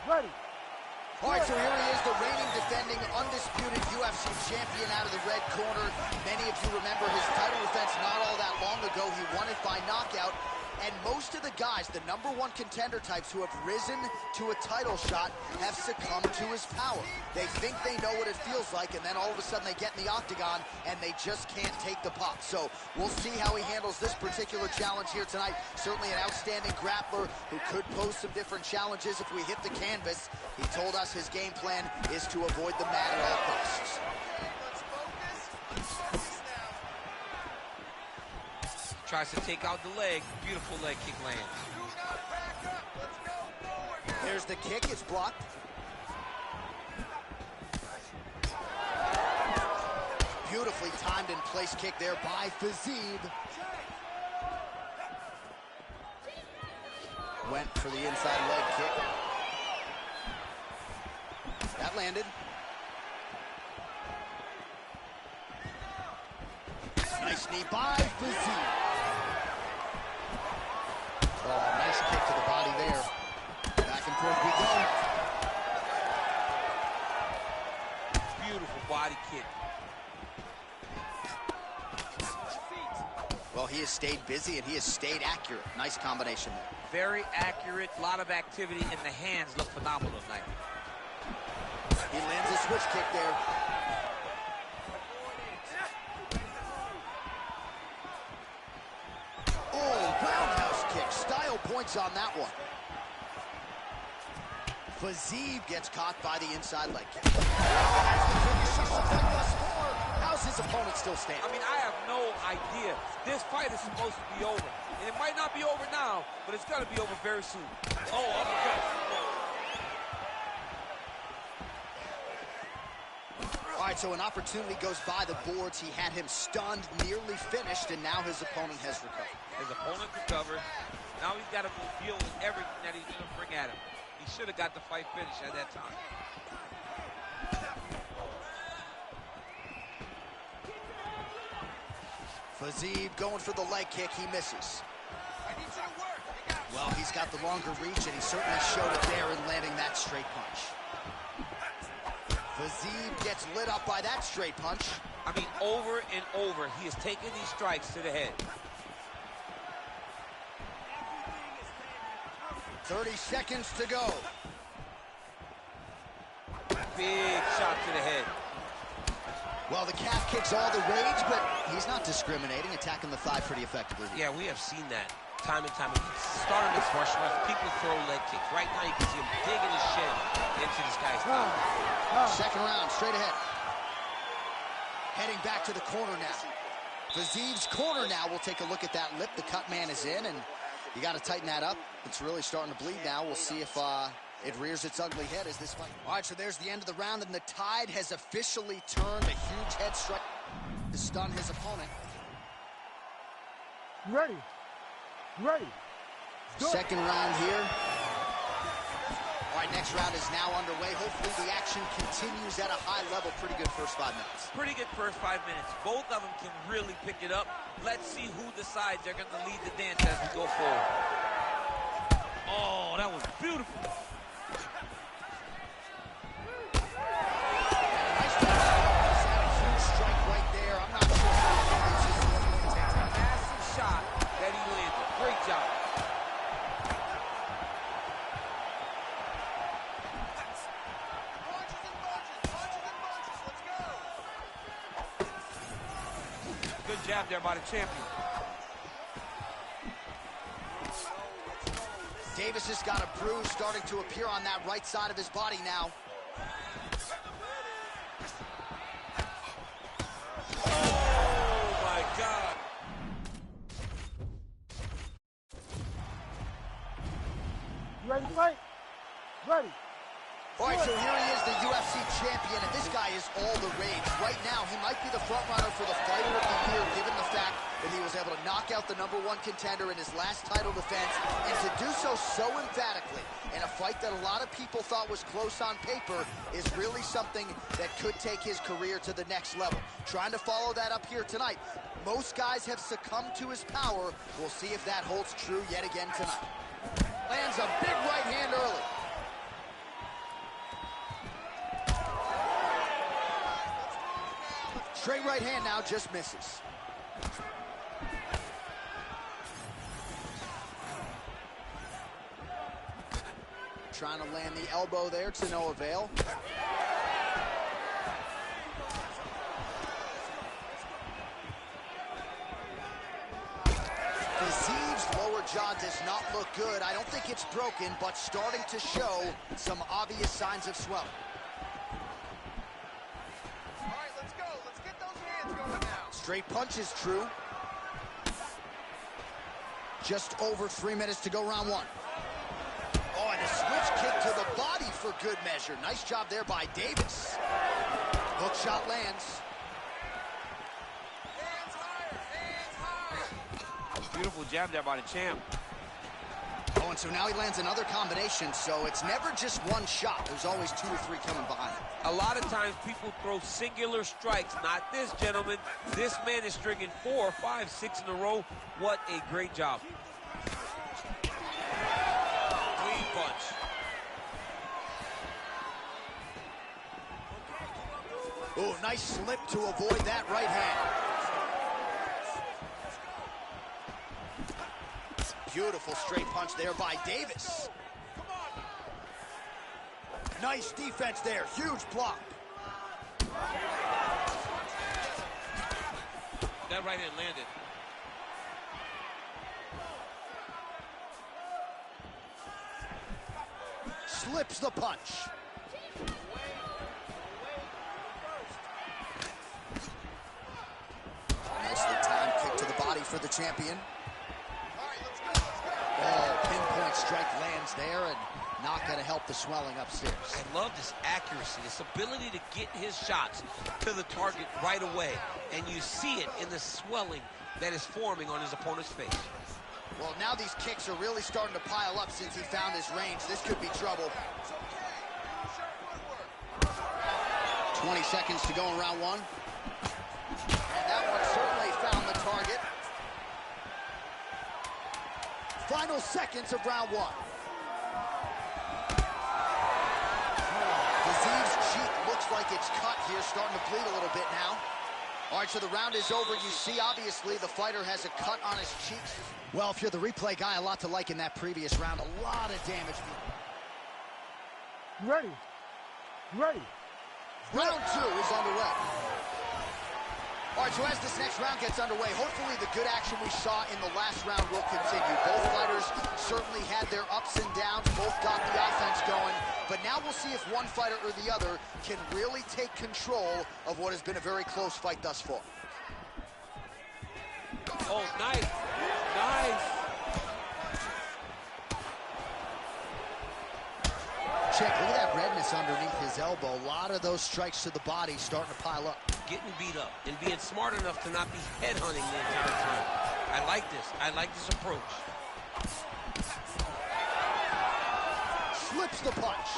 Ready. All right, so here he is, the reigning, defending, undisputed UFC champion out of the red corner. Many of you remember his title defense not all that long ago. He won it by knockout. And most of the guys, the #1 contender types who have risen to a title shot, have succumbed to his power. They think they know what it feels like, and then all of a sudden they get in the octagon, and they just can't take the pop. So we'll see how he handles this particular challenge here tonight. Certainly an outstanding grappler who could pose some different challenges if we hit the canvas. He told us his game plan is to avoid the mat at all costs. Tries to take out the leg. Beautiful leg kick lands. There's the kick. It's blocked. Beautifully timed and placed kick there by Fizib. Went for the inside leg kick. That landed. Nice knee by Fizib. Oh, nice kick to the body there. Back and forth we go. Beautiful body kick. Well, he has stayed busy and he has stayed accurate. Nice combination there. Very accurate. A lot of activity in the hands. Look phenomenal tonight. He lands a switch kick there. points on that one. Fazib gets caught by the inside leg kick. How's his opponent still standing? I mean, I have no idea. This fight is supposed to be over. And it might not be over now, but it's going to be over very soon. Oh, uppercut. All right, so an opportunity goes by the boards. He had him stunned, nearly finished, and now his opponent has recovered. His opponent recovered. Now he's got to deal with everything that he's going to bring at him. He should have got the fight finished at that time. Fazib going for the leg kick. He misses. Well, he's got the longer reach, and he certainly showed it there in landing that straight punch. Fazib gets lit up by that straight punch. I mean, over and over, he has taken these strikes to the head. 30 seconds to go. Big shot to the head. Well, the calf kick's all the rage, but he's not discriminating, attacking the thigh pretty effectively. Yeah, we have seen that time and time again. Starting as martial arts, people throw leg kicks. Right now, you can see him digging his shin into this guy's thigh. Second round, straight ahead. Heading back to the corner now. Fazib's corner now. We'll take a look at that lip. The cut man is in, and you got to tighten that up. It's really starting to bleed now. We'll see if it rears its ugly head as this fight. All right, so there's the end of the round, and the tide has officially turned. A huge head strike to stun his opponent. Ready. Ready. Second round here. All right, next round is now underway. Hopefully the action continues at a high level. Pretty good first 5 minutes. Pretty good first 5 minutes. Both of them can really pick it up. Let's see who decides they're going to lead the dance as we go forward. Oh, that was beautiful. Nice huge strike right there. I'm not sure how this is going to take. Massive shot that he landed. Great job. Good jab there by the champion. Davis has got a bruise starting to appear on that right side of his body now. Oh, my God. You ready to fight? Ready. All right, so here he is, the UFC champion, and this guy is all the rage. Right now, he might be the front runner for the fighter of the year, given the fact that he was able to knock out the #1 contender in his last title defense, and to do so emphatically in a fight that a lot of people thought was close on paper is really something that could take his career to the next level. Trying to follow that up here tonight. Most guys have succumbed to his power. We'll see if that holds true yet again tonight. Lands a big right hand early. Straight right hand now, just misses. Trying to land the elbow there to no avail. Fazib's lower jaw does not look good. I don't think it's broken, but starting to show some obvious signs of swelling. Straight punch is true. Just over 3 minutes to go, round one. Oh, and a switch kick to the body for good measure. Nice job there by Davis. Hook shot lands. Beautiful jab there by the champ. Oh, and so now he lands another combination, so it's never just one shot. There's always 2 or 3 coming behind it. A lot of times people throw singular strikes. Not this gentleman. This man is stringing 4, 5, 6 in a row. What a great job. Clean punch. Oh, nice slip to avoid that right hand. Beautiful straight punch there by Davis. Nice defense there. Huge block. That right hand landed. Slips the punch. Nicely timed kick to the body for the champion. Oh, pinpoint strike lands there and not going to help the swelling upstairs. I love this accuracy, this ability to get his shots to the target right away. And you see it in the swelling that is forming on his opponent's face. Well, now these kicks are really starting to pile up since he found his range. This could be trouble. 20 seconds to go in round one. And that one certainly found the target. Final seconds of round one. Fizie's cheek looks like it's cut here, starting to bleed a little bit now. All right, so the round is over. You see, obviously, the fighter has a cut on his cheeks. Well, if you're the replay guy, a lot to like in that previous round. A lot of damage. Ready. Ready. Round two is underway. All right, so as this next round gets underway, hopefully the good action we saw in the last round will continue. Both fighters certainly had their ups and downs, both got the offense going, but now we'll see if one fighter or the other can really take control of what has been a very close fight thus far. Oh, nice. Nice. Check, look at that redness underneath his elbow. A lot of those strikes to the body starting to pile up. Getting beat up and being smart enough to not be headhunting the entire time. I like this. I like this approach. Slips the punch.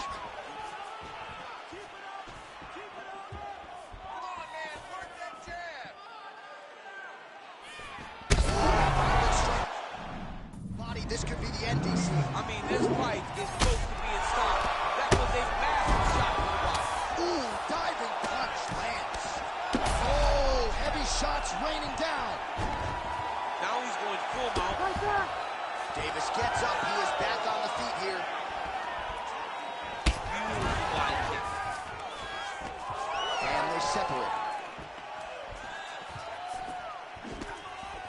Body, this could be the end, DC. I mean, this fight is close to being stopped. That was a massive shot to the body. Ooh, diving punch lands. Oh, heavy shots raining down. Now he's going full mount. Right there. Davis gets up. He is back on the feet here. Beautiful body kick. And they separate.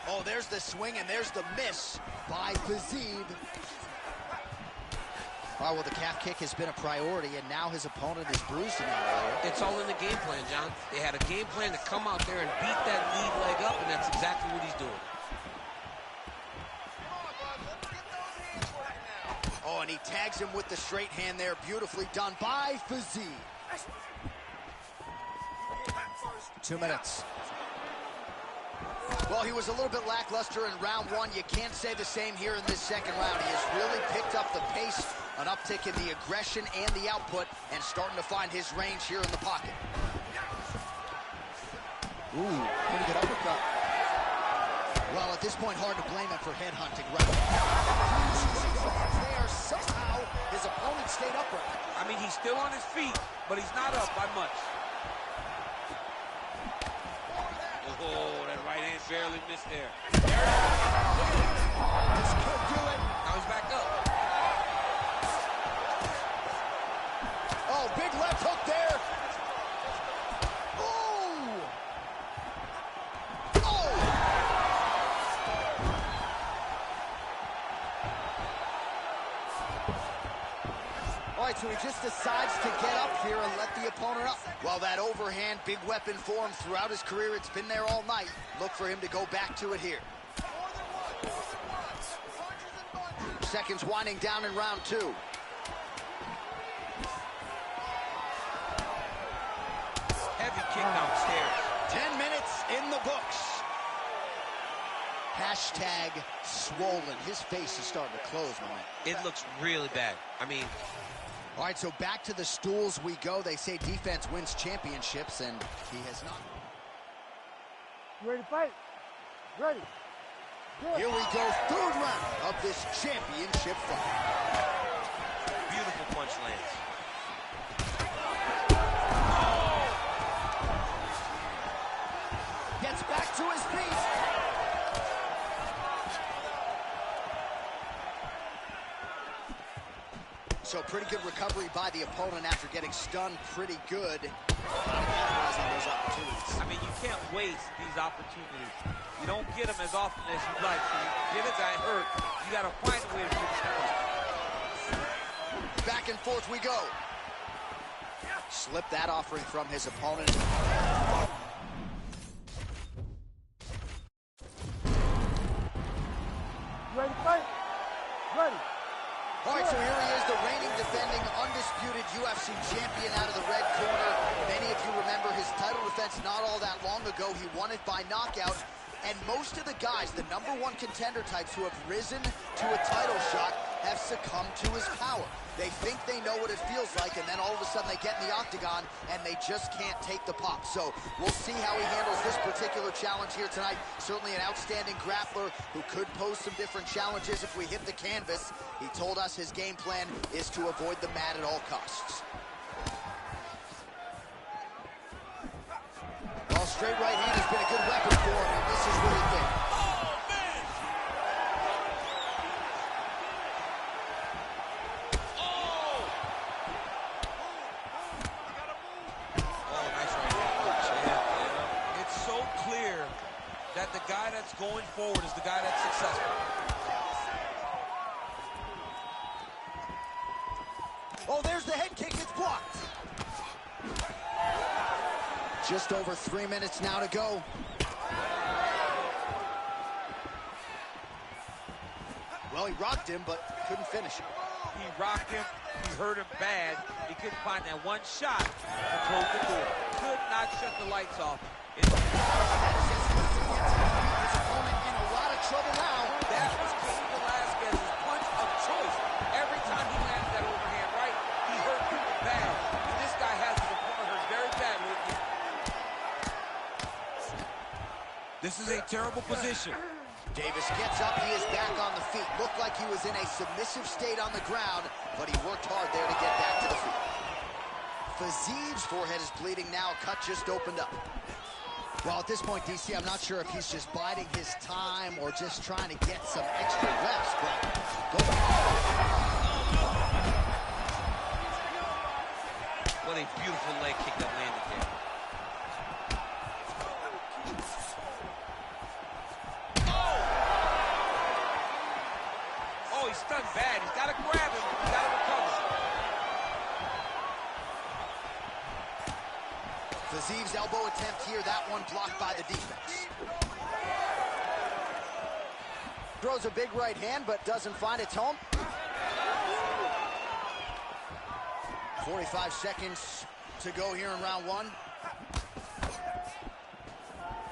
Oh, there's the swing and there's the miss by Fiziev. All right, well, the calf kick has been a priority, and now his opponent is bruised in that area. It's all in the game plan, John. They had a game plan to come out there and beat that lead leg up, and that's exactly what he's doing. Oh, and he tags him with the straight hand there. Beautifully done by Fiziev. 2 minutes. Well, he was a little bit lackluster in round one. You can't say the same here in this second round. He has really picked up the pace, an uptick in the aggression and the output, and starting to find his range here in the pocket. Ooh, pretty good uppercut. Well, at this point, hard to blame him for headhunting, right? There, somehow, his opponent stayed upright. I mean, he's still on his feet, but he's not up by much. Oh, that right hand barely missed there. There it is. This could do it. Now he's back up. Oh, big left hook there. Oh! Oh! All right, so he just decides to get up here and let the opponent up. Well, that overhand big weapon for him throughout his career. It's been there all night. Look for him to go back to it here. Seconds winding down in round two. Heavy kick downstairs. 10 minutes in the books. Hashtag swollen. His face is starting to close, man. It looks really bad. I mean... All right, so back to the stools we go. They say defense wins championships, and he has not. You ready to fight? Ready. Good. Here we go, third round of this championship fight. Beautiful punch lands. Gets back to his feet. So pretty good recovery by the opponent after getting stunned pretty good. Capitalizing on those opportunities. I mean, you can't waste these opportunities. You don't get them as often as you'd like. So you get a guy hurt, you got to find a way to fix the fight. back and forth we go. Slipped that offering from his opponent. Ready, fight? Ready. All right, so here he is, the reigning, defending, undisputed UFC champion out of the red corner. Many of you remember his title defense not all that long ago. He won it by knockout. And most of the guys, the #1 contender types who have risen to a title shot, have succumbed to his power. They think they know what it feels like, and then all of a sudden they get in the octagon, and they just can't take the pop. So we'll see how he handles this particular challenge here tonight. Certainly an outstanding grappler who could pose some different challenges if we hit the canvas. He told us his game plan is to avoid the mat at all costs. Well, straight right hand has been a good weapon for him, and this is really big. That the guy that's going forward is the guy that's successful. Oh, there's the head kick. It's blocked. Just over 3 minutes now to go. Well, he rocked him, but couldn't finish him. He rocked him. He hurt him bad. He couldn't find that one shot to close the door. Could not shut the lights off. His opponent in a lot of trouble now. That was Cain Velasquez's punch of choice. Every time he landed that overhand right, he hurt people bad. And this guy has his opponent hurt very badly. This is a terrible position. Davis gets up. He is back on the feet. Looked like he was in a submissive state on the ground, but he worked hard there to get back to the feet. Fiziv's forehead is bleeding now. A cut just opened up. Well, at this point, DC, I'm not sure if he's just biding his time or just trying to get some extra reps, but go What a beautiful leg kick that landed there. Oh, he's stunned bad. He's got to grab him. He's got to recover. Fiziv's elbow attempt here, that one blocked by the defense. Throws a big right hand, but doesn't find its home. 45 seconds to go here in round one.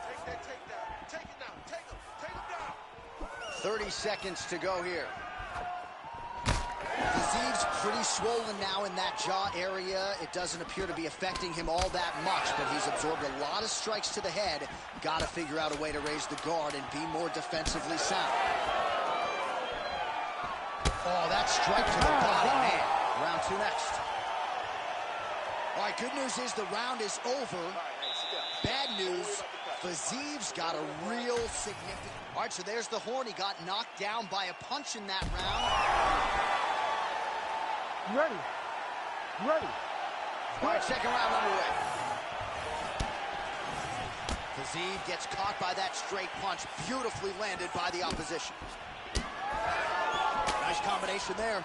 Take that takedown. Take it down. Take him. Take him down. 30 seconds to go here. Fiziv's pretty swollen now in that jaw area. It doesn't appear to be affecting him all that much, but he's absorbed a lot of strikes to the head. Got to figure out a way to raise the guard and be more defensively sound. Oh, that strike to the body, man. Round two next. All right, good news is the round is over. Bad news, Fiziv's got a real significant... All right, so there's the horn. He got knocked down by a punch in that round. Ready. Ready. All right, second round underway. Fiziv gets caught by that straight punch. Beautifully landed by the opposition. Nice combination there.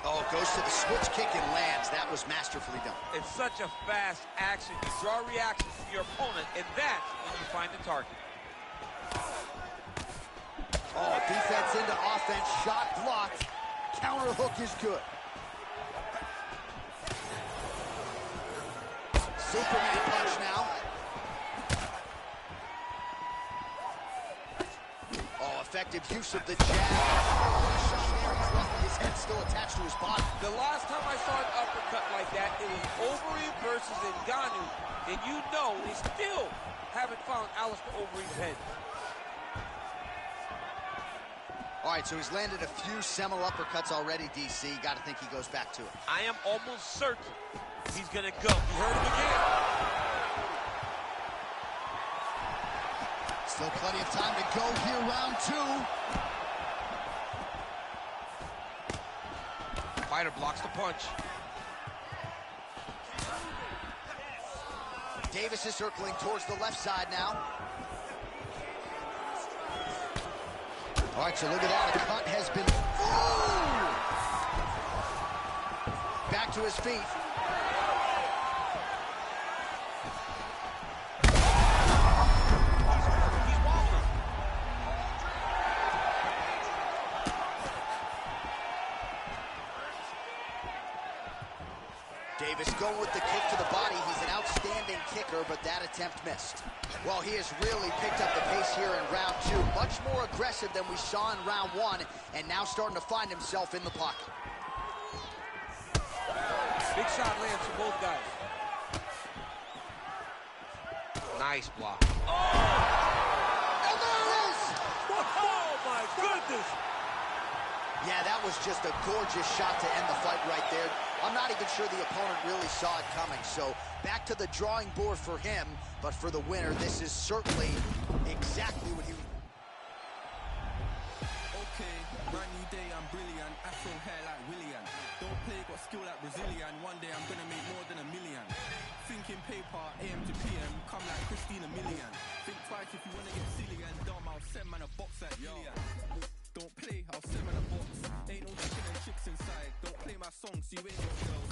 Oh, goes to the switch kick and lands. That was masterfully done. It's such a fast action. You draw reactions from your opponent, and that's when you find the target. Oh, defense into offense, shot blocked. Counter hook is good. Superman punch now. Oh, effective use of the jab. His head still attached to his body. The last time I saw an uppercut like that, it was Overeem versus Ngannou, and you know they still haven't found Alistair Overeem's head. All right, so he's landed a few seminal uppercuts already, DC. Got to think he goes back to it. I am almost certain he's going to go. You heard him again. Still plenty of time to go here, round two. Fighter blocks the punch. Davis is circling towards the left side now. All right, so look at that. A cut has been... Ooh! Back to his feet. Davis going with the kick to the body. He's an outstanding kicker, but that attempt missed. Well, he has really picked up the pace here in round 2. Much more aggressive than we saw in round 1, and now starting to find himself in the pocket. Big shot lands for both guys. Nice block. Oh! And there it is! Oh, my goodness! Yeah, that was just a gorgeous shot to end the fight right there. I'm not even sure the opponent really saw it coming. So back to the drawing board for him, but for the winner, this is certainly exactly what he... Okay, brand new day, I'm brilliant. Afro hair like William. Don't play, got skill like Brazilian. One day I'm gonna make more than $1 million. Thinking paper, AM to PM, come like Christina Milian. Think twice if you wanna get silly and dumb, I'll send man a box like Gillian. Don't play, I'll send man a box. Ain't no chicken and chicks inside. Don't play my songs, you ain't got girls.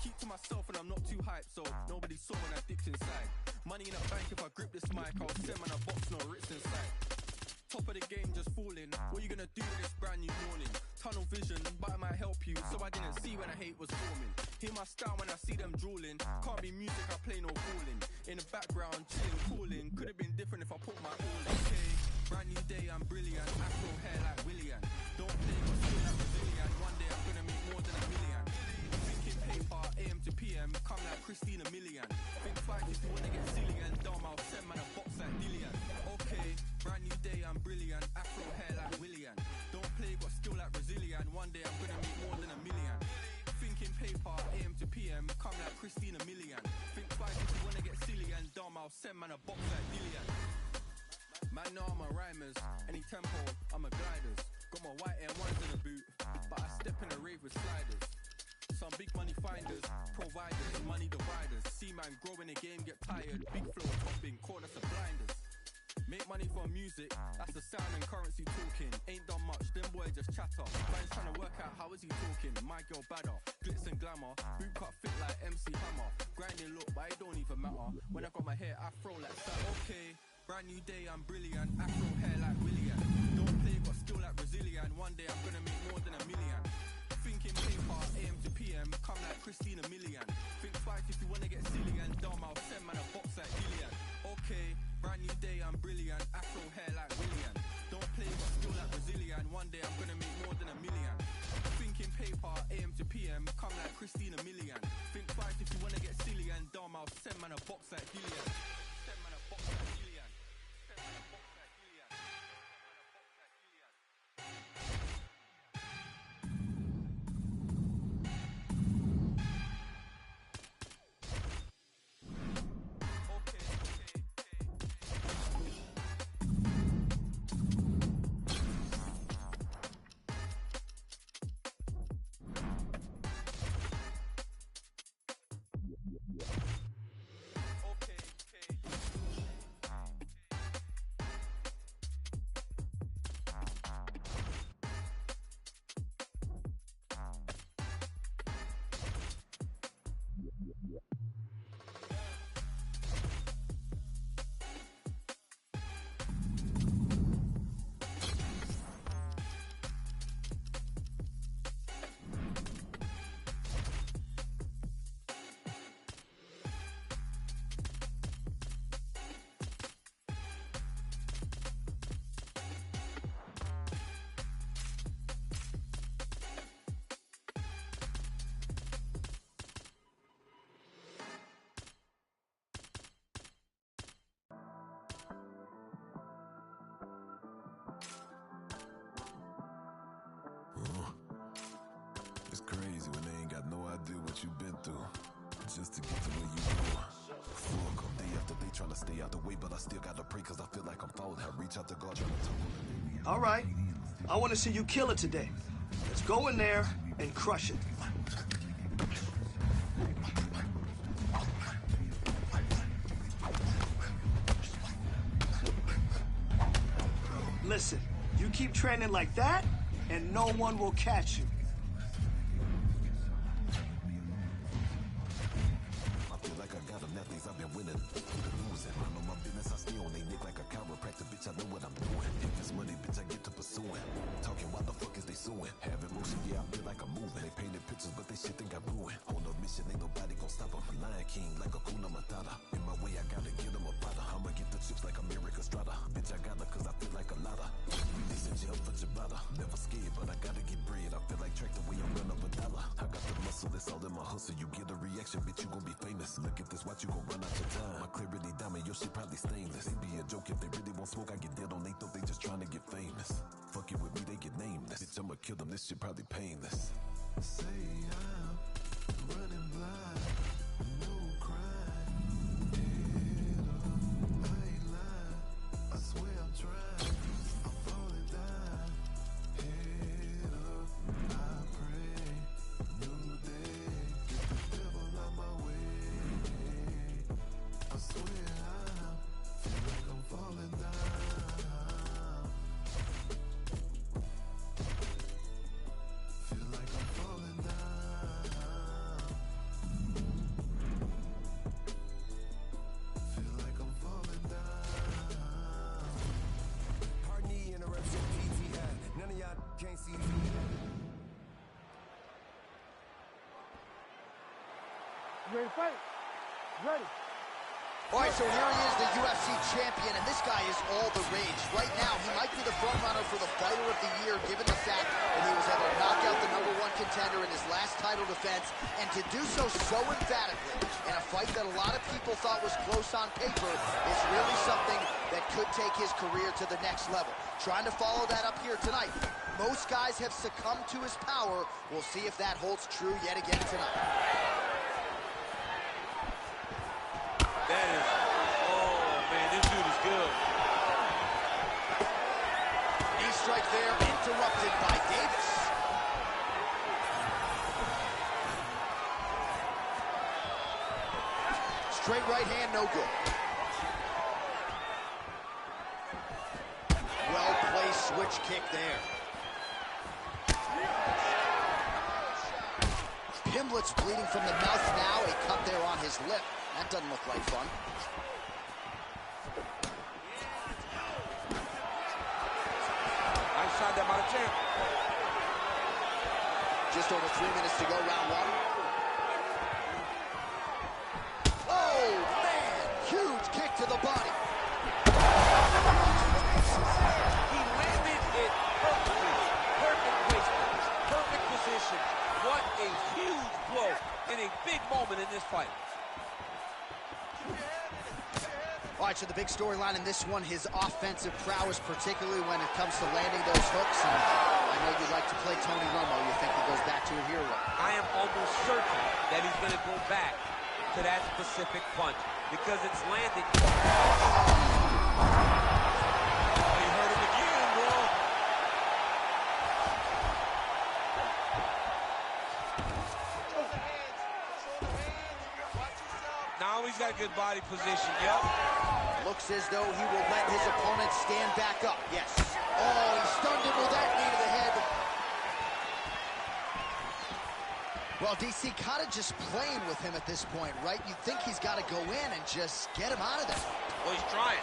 Keep to myself and I'm not too hyped, so nobody saw when I dipped inside. Money in a bank, if I grip this mic, I'll send man a box, no Ritz inside. Top of the game, just falling. What you gonna do this brand new morning? Tunnel vision, but it might help you, so I didn't see when the hate was forming. Hear my style when I see them drooling. Can't be music, I play no fooling. In the background, chilling, cooling. Could have been different if I put my all in. Okay, brand new day, I'm brilliant. Afro hair like William. Don't play, got skill like Brazilian. One day I'm gonna make more than $1 million. Thinking paper, AM to PM, come like Christina Milian. Think twice if you wanna get silly and dumb, I'll send man a box like Dillian. Okay, brand new day, I'm brilliant. Afro hair like William. Don't play, got skill like Brazilian. One day I'm gonna make more than $1 million. Thinking paper, AM to PM, come like Christina Milian. Think twice if you wanna get silly and dumb, I'll send man a box like Dillian. Man, know I'm a rhymers. Any tempo, I'm a gliders. Got my white Air Ones in the boot, but I step in a rave with sliders. Some big money finders, providers, money dividers. See man grow in the game, get tired. Big flow topping, call us the blinders. Make money from music, that's the sound and currency talking. Ain't done much, them boys just chatter. Man's trying to work out how is he talking. My girl badder, glitz and glamour. Boot cut fit like MC Hammer. Grinding look, but it don't even matter. When I got my hair afro like that. Okay, brand new day, I'm brilliant. Afro hair like William. Don't play, got skill like Brazilian. One day I'm gonna make more than $1 million. Thinking paper, AM to PM, come like Christina Milian. Think twice if you wanna get silly and dumb, I'll send man a box like Gillian. Okay, brand new day, I'm brilliant. Afro hair like William. Don't play, got skill like Brazilian. One day I'm gonna make more than $1 million. Thinking paper, AM to PM, come like Christina Milian. Think twice if you wanna get silly and dumb, I'll send man a box like Gillian. Send man a box like Gillian. Send man a box like Gillian. It's crazy when they ain't got no idea what you've been through just to get to where you go. Fuck 'em, day after day trying to stay out the way, but I still gotta pray cause I feel like I'm falling. I reach out to God trying to talk. All right, I want to see you kill it today. Let's go in there and crush it. Listen, you keep training like that, and no one will catch you. I feel like I got them athletes, I've been winning, losing. I know my business, I stay on they neck like a chiropractor, bitch, I know what I'm doing. If it's money, bitch, I get to pursuing. Talking, why the fuck is they suing? Have emotion, yeah, I feel like I'm moving. They painted pictures, but they shit think I'm ruined. On a mission, ain't nobody gon' stop them. Lion King, like a Kuna Matata. In my way, I gotta get them a butter. I'ma get the chips like America Strata. Bitch, I got her cause I feel like a lotta. They sent you up for Jabata. Never scared, but I gotta get bread. I feel like track the way I'm run up a dollar. I got the muscle, that's all in my hustle. You get a reaction, bitch, you gon' be famous. Look at this, watch you gon' run out your time. My clarity diamond, your shit probably stainless. They be a joke if they really won't smoke. I get dead on they thought they just trying to get famous. Fuck it with me, they get nameless. Bitch, I'ma kill them, this shit probably painless. Say I'm running blind, no crime. Head up, I ain't lying. I swear I'm trying. I'm falling down. Head up, I pray. New day, get the devil out my way. I swear I feel like I'm falling down. Feel like I'm falling down. Feel like I'm falling down. Hard knee interruption, PTI. None of y'all can't see me. You ready to fight? Ready. All right, so here he is, the UFC champion, and this guy is all the rage. Right now, he might be the front runner for the Fighter of the Year, given the fact that he was able to knock out the #1 contender in his last title defense, and to do so emphatically in a fight that a lot of people thought was close on paper is really something that could take his career to the next level. Trying to follow that up here tonight. Most guys have succumbed to his power. We'll see if that holds true yet again tonight. That is, oh man, this dude is good. Knee strike there, interrupted by Davis. Straight right hand, no good. Well-placed switch kick there. Pimlet's bleeding from the mouth now, a cut there on his lip. That doesn't look like fun. Nice shot there by the champ. Just over 3 minutes to go, round one. Oh, man! Huge kick to the body. He landed it perfectly. Perfect placement. Perfect position. What a huge blow in a big moment in this fight. All right, so the big storyline in this one, his offensive prowess, particularly when it comes to landing those hooks. And I know you'd like to play Tony Romo. You think he goes back to it here? I am almost certain that he's going to go back to that specific punch because it's landed. Oh, he hurt him again, bro. Now he's got good body position, yep. Looks as though he will let his opponent stand back up. Yes. Oh, he stunned him with that knee to the head. Well, DC kind of just playing with him at this point, right? You think he's got to go in and just get him out of there. Well, he's trying,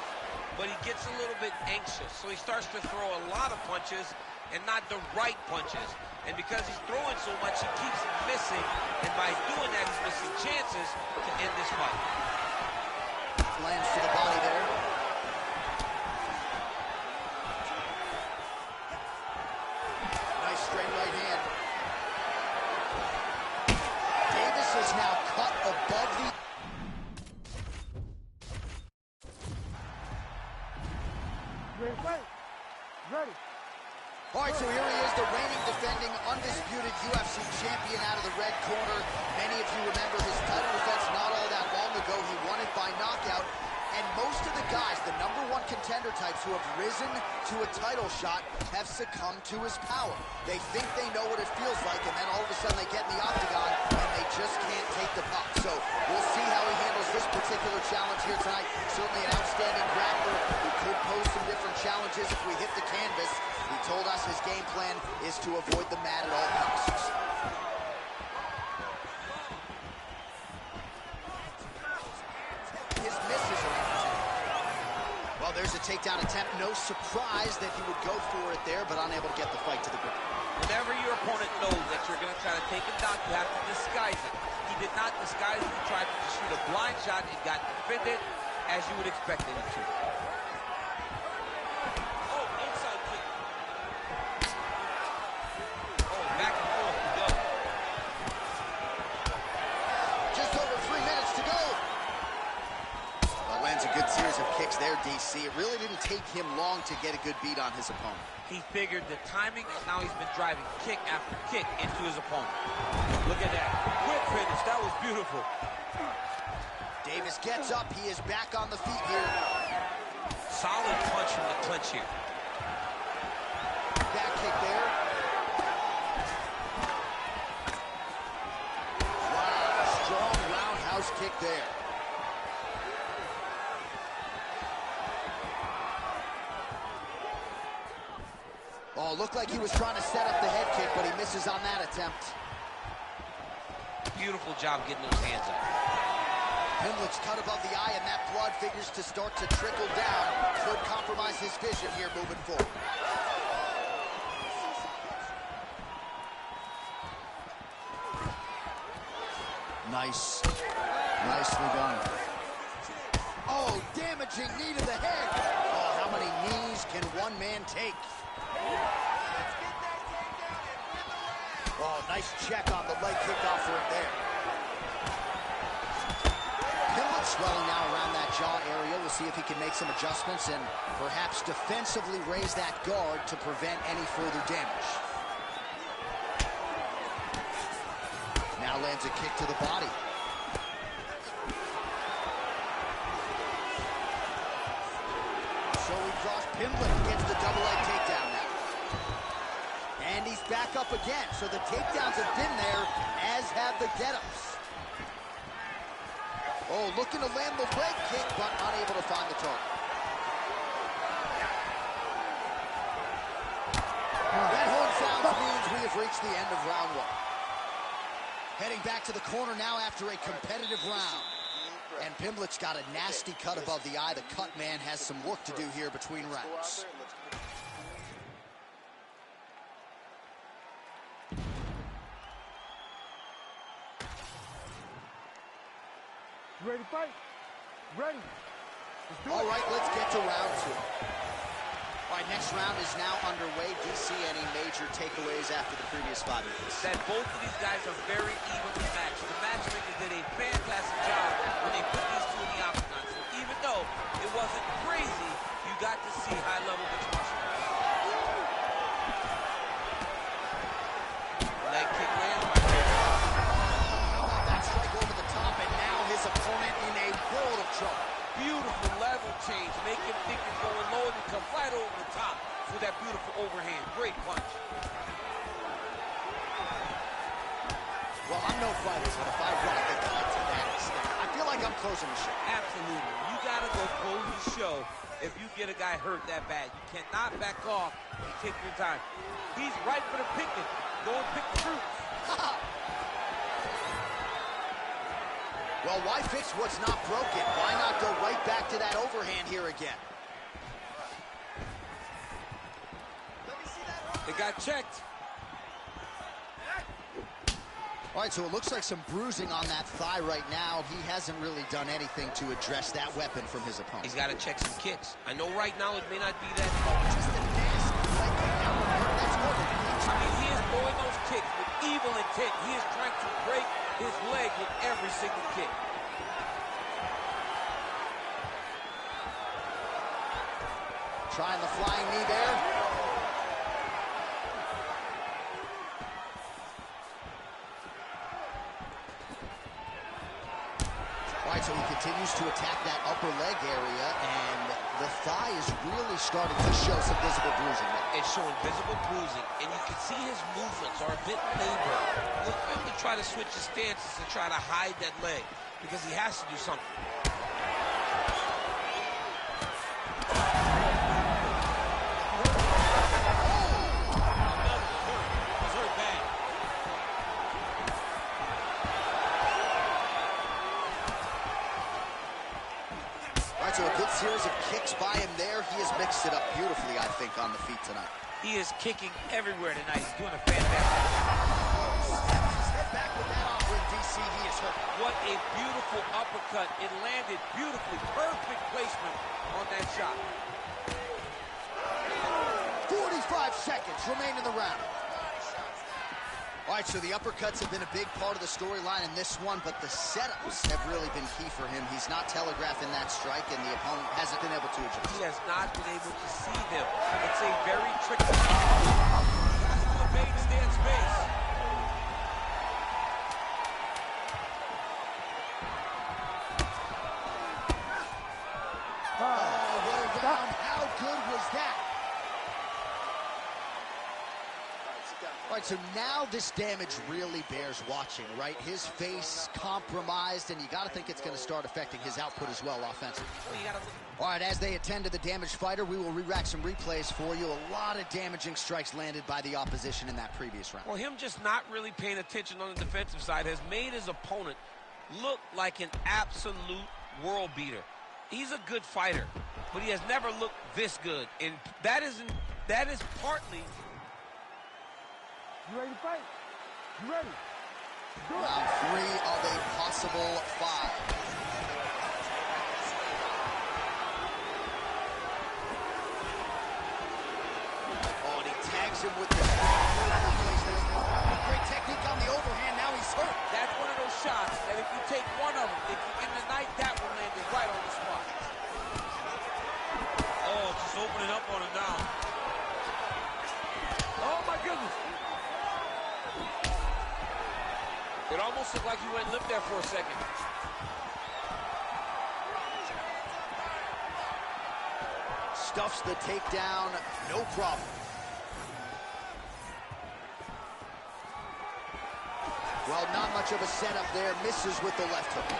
but he gets a little bit anxious, so he starts to throw a lot of punches and not the right punches. And because he's throwing so much, he keeps missing, and by doing that, he's missing chances to end this fight. Lands to the body there. Nice straight right hand. Davis is now cut above the... Ready to fight? Ready. All right, so here he is, the reigning, defending, undisputed UFC champion out of the red corner. Many of you remember his title defense not all that long ago. He won it by knockout. And most of the guys, the #1 contender types who have risen to a title shot, have succumbed to his power. They think they know what it feels like, and then all of a sudden they get in the octagon, and they just can't take the pop. So we'll see how he handles this particular challenge here tonight. Certainly an outstanding grappler who could pose some different challenges. if we hit the canvas. He told us his game plan is to avoid the mat at all costs. His misses are entertaining. Well, there's a takedown attempt. No surprise that he would go for it there, but unable to get the fight to the ground. Whenever your opponent knows that you're going to try to take him down, you have to disguise it. He did not disguise it. He tried to shoot a blind shot and got defended as you would expect him to. Oh, inside kick. Oh, back and forth we go. Just over 3 minutes to go. Well, lands a good series of kicks there, DC. It really didn't take him long to get a good beat on his opponent. He figured the timing, and now he's been driving kick after kick into his opponent. Look at that. Quick finish. That was beautiful. Davis gets up. He is back on the feet here. Solid punch from the clinch here. Back kick there. Wow, strong roundhouse kick there. Oh, looked like he was trying to set up the head kick, but he misses on that attempt. Beautiful job getting those hands up. Pimlet's cut above the eye, and that blood figures to start to trickle down. Could compromise his vision here moving forward. Nicely done. Oh, damaging knee to the head. Oh, how many knees can one man take? Oh, nice check on the leg kickoff for it there. Pimlet swelling now around that jaw area. We'll see if he can make some adjustments and perhaps defensively raise that guard to prevent any further damage. Now lands a kick to the body. So he draws Pimlet, gets the double leg takedown now. And he's back up again. So the takedowns have been there, as have the get-ups. Oh, looking to land the leg kick, but unable to find the target. That horn sound means we have reached the end of round one. Heading back to the corner now after a competitive round. And Pimlet's got a nasty cut above the eye. The cut man has some work to do here between rounds. You ready to fight? Ready. All right, let's get to round two. All right, next round is now underway. DC, any major takeaways after the previous 5 minutes? That both of these guys are very evenly matched. The matchmakers did a fantastic job when they put these two in the octagon. So even though it wasn't crazy, you got to see high-level mixed martial arts. Leg kick lands right there. That strike over the top, and now his opponent in a world of trouble. Beautiful level change. Make him think he's going low and come right over the top with that beautiful overhand. Great punch. Well, I'm no fighter, but if I rock a guy to that extent, I feel like I'm closing the show. Absolutely. You got to go close the show if you get a guy hurt that bad. You cannot back off and take your time. He's right for the picking. Go and pick the fruits. Well, why fix what's not broken? Why not go right back to that overhand here again? It got checked. All right, so it looks like some bruising on that thigh right now. He hasn't really done anything to address that weapon from his opponent. He's got to check some kicks. I know right now it may not be that. Just a nasty leg kick. That's good. I mean, he is throwing those kicks with evil intent. He is trying to break his leg with every single kick. Trying the flying knee there. All right, so he continues to attack that upper leg area, and the thigh is really starting to show some visible bruising. It's showing visible bruising, and you can see his movements are a bit labored. Look to try to switch his stances to try to hide that leg, because he has to do something. so a good series of kicks by him there. He has mixed it up beautifully, I think, on the feet tonight. He is kicking everywhere tonight. He's doing a fantastic back with that offer in DC. He is hurt. What a beautiful uppercut. It landed beautifully. Perfect placement on that shot. 45 seconds remain in the round. All right, so the uppercuts have been a big part of the storyline in this one, but the setups have really been key for him. He's not telegraphing that strike, and the opponent hasn't been able to adjust. He has not been able to see them. It's a very tricky. He has to evade Stan's base. Oh, what a round. How good was that? All right, so now this damage really bears watching, right? His face compromised, and you got to think it's going to start affecting his output as well offensively. All right, as they attend to the damaged fighter, we will re-rack some replays for you. A lot of damaging strikes landed by the opposition in that previous round. Well, him just not really paying attention on the defensive side has made his opponent look like an absolute world beater. He's a good fighter, but he has never looked this good, and that is partly. You ready to fight? You ready? Round 3 of a possible 5. Oh, and he tags him with the great technique on the overhand. Now he's hurt. That's one of those shots that if you take one of them, in the night, that one landed right on the spot. Oh, just opening up on him now. Oh, my goodness. It almost looked like he went limp there for a second. Stuffs the takedown, no problem. Well, not much of a setup there. Misses with the left hook.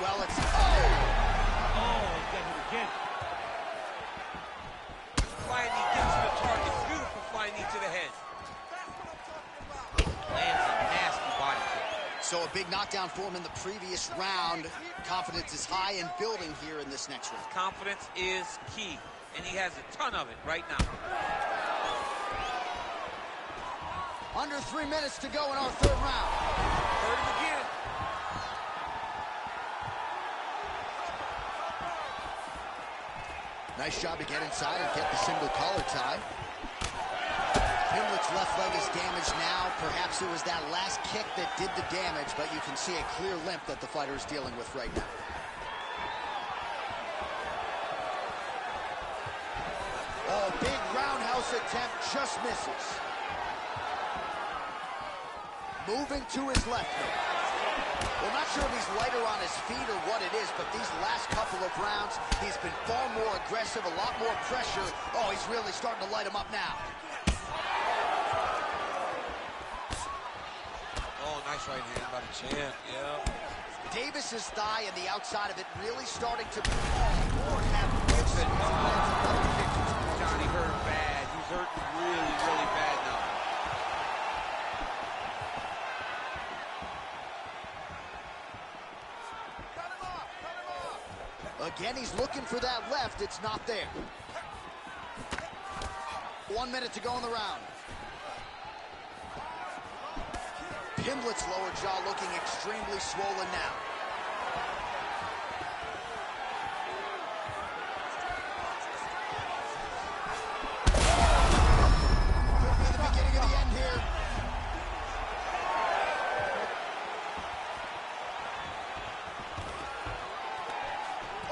Well, it's... Oh, he got hit again. Flying knee gets to the target. Beautiful flying knee to the head. Lands a nasty body kick. So a big knockdown for him in the previous round. Confidence is high and building here in this next round. Confidence is key, and he has a ton of it right now. Under 3 minutes to go in our third round. Heard him again. Nice job to get inside and get the single collar tie. Pimlet's left leg is damaged now. Perhaps it was that last kick that did the damage, but you can see a clear limp that the fighter is dealing with right now. Oh, big roundhouse attempt, just misses. Moving to his left leg. Well, not sure if he's lighter on his feet or what it is, but these last couple of rounds, he's been far more aggressive, a lot more pressure. Oh, he's really starting to light him up now. Oh, nice right hand by the champ, yeah. Davis's thigh and the outside of it really starting to or have Listen, Johnny hurt bad. He's hurting really, really bad now. Again, he's looking for that left. It's not there. 1 minute to go in the round. Pimlet's lower jaw looking extremely swollen now. Could be the beginning of the end here.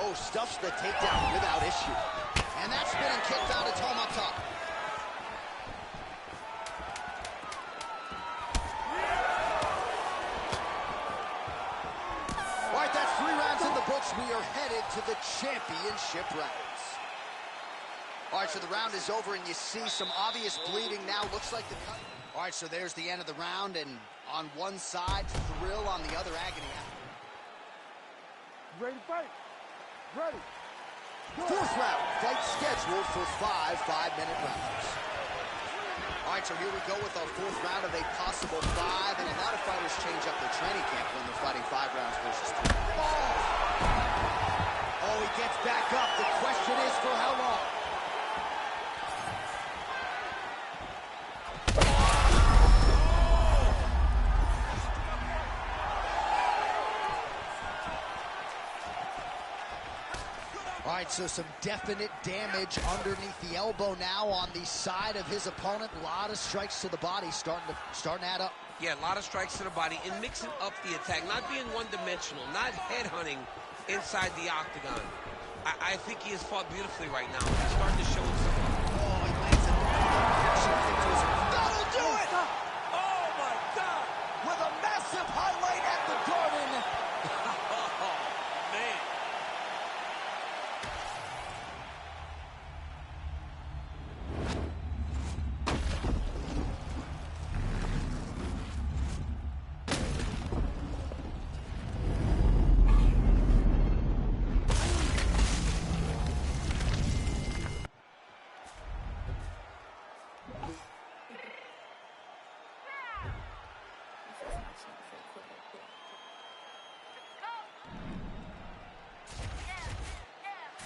Oh, stuffs the takedown without issue. And that spinning kick found its home up top. All right, that's 3 rounds in the books. We are headed to the championship rounds. All right, so the round is over, and you see some obvious bleeding now. Looks like the cut. All right, so there's the end of the round, and on one side, thrill, on the other, agony. Ready to fight? Ready. Fourth round, fight scheduled for 5 5-minute rounds. All right, so here we go with our 4th round of a possible 5, and a lot of fighters change up their training camp when they're fighting 5 rounds versus 3. Oh! Oh, he gets back up. The question is for how long? All right, so some definite damage underneath the elbow now on the side of his opponent. A lot of strikes to the body starting to add up. Yeah, a lot of strikes to the body and mixing up the attack, not being one-dimensional, not headhunting inside the octagon. I think he has fought beautifully right now. He's starting to show himself. Oh, he lands it. That'll do it! Oh, my God! With a massive highlight at the Garden. Oh, man.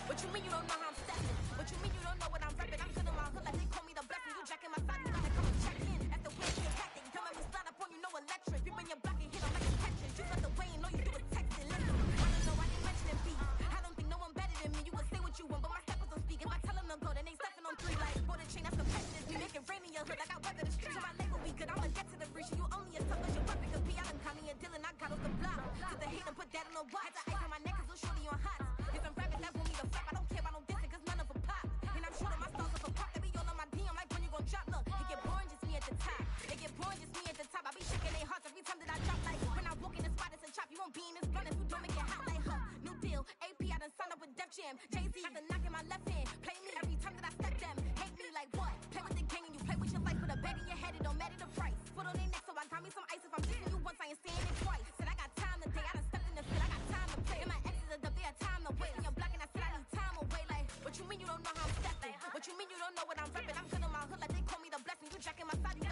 What you mean you don't know how I'm stepping? What you mean you don't know what I'm repping? I'm good on my hood like they call me the blessing. You jacking my side, you gotta come and check in. After we get hectic, don't make me slide up on you, no electric. You bring your block and hit them like a Tetris. You got the way and all you do is texting. Listen, I don't know why they mentioning beef. I don't think no one better than me. You can say what you want, but my steppers don't speak. If I tell them to go, then they stepping on 3 like for the chain. That's competitive. We make it rain in your hood like I weather the streets. So my label we good. I'ma get to the breach. You only as tough as your weapon. Cause P. Allen, Connie, and Dylan, I got off the block. Cause they hate them, put that on the watch. I ice on my neck, cause little shorty on hot. If I'm rapping, that won't me the flap. I don't care about no dissing, cause none of them pop. And I'm shooting my stars off a pop. They be all on my DM like when you gon' drop. Look, it get boring, just me at the top. It get boring, just me at the top. I be shaking their hearts every time that I drop. Like when I walk in the spot, it's a chop. You won't be in this blunt if you don't make it hot. Like, huh, new deal. AP, I done signed up with Def Jam. Jay-Z, got the knock in my left hand. Play me every time that I step them. Hate me like what? Play with the gang and you play with your life. Put a bag in your head, it don't matter the price. Put on their neck, so I got me some ice. If I'm dissing you once, I ain't saying it twice. Said I got time today, I done stepped in the field. I got time to play. And my exes are up there, time to wait. And you're blocking, I said I need time away. Like, what you mean you don't know how I'm stepping? What you mean you don't know what I'm repping? I'm good on my hood like they call me the blessing. You jacking my side, you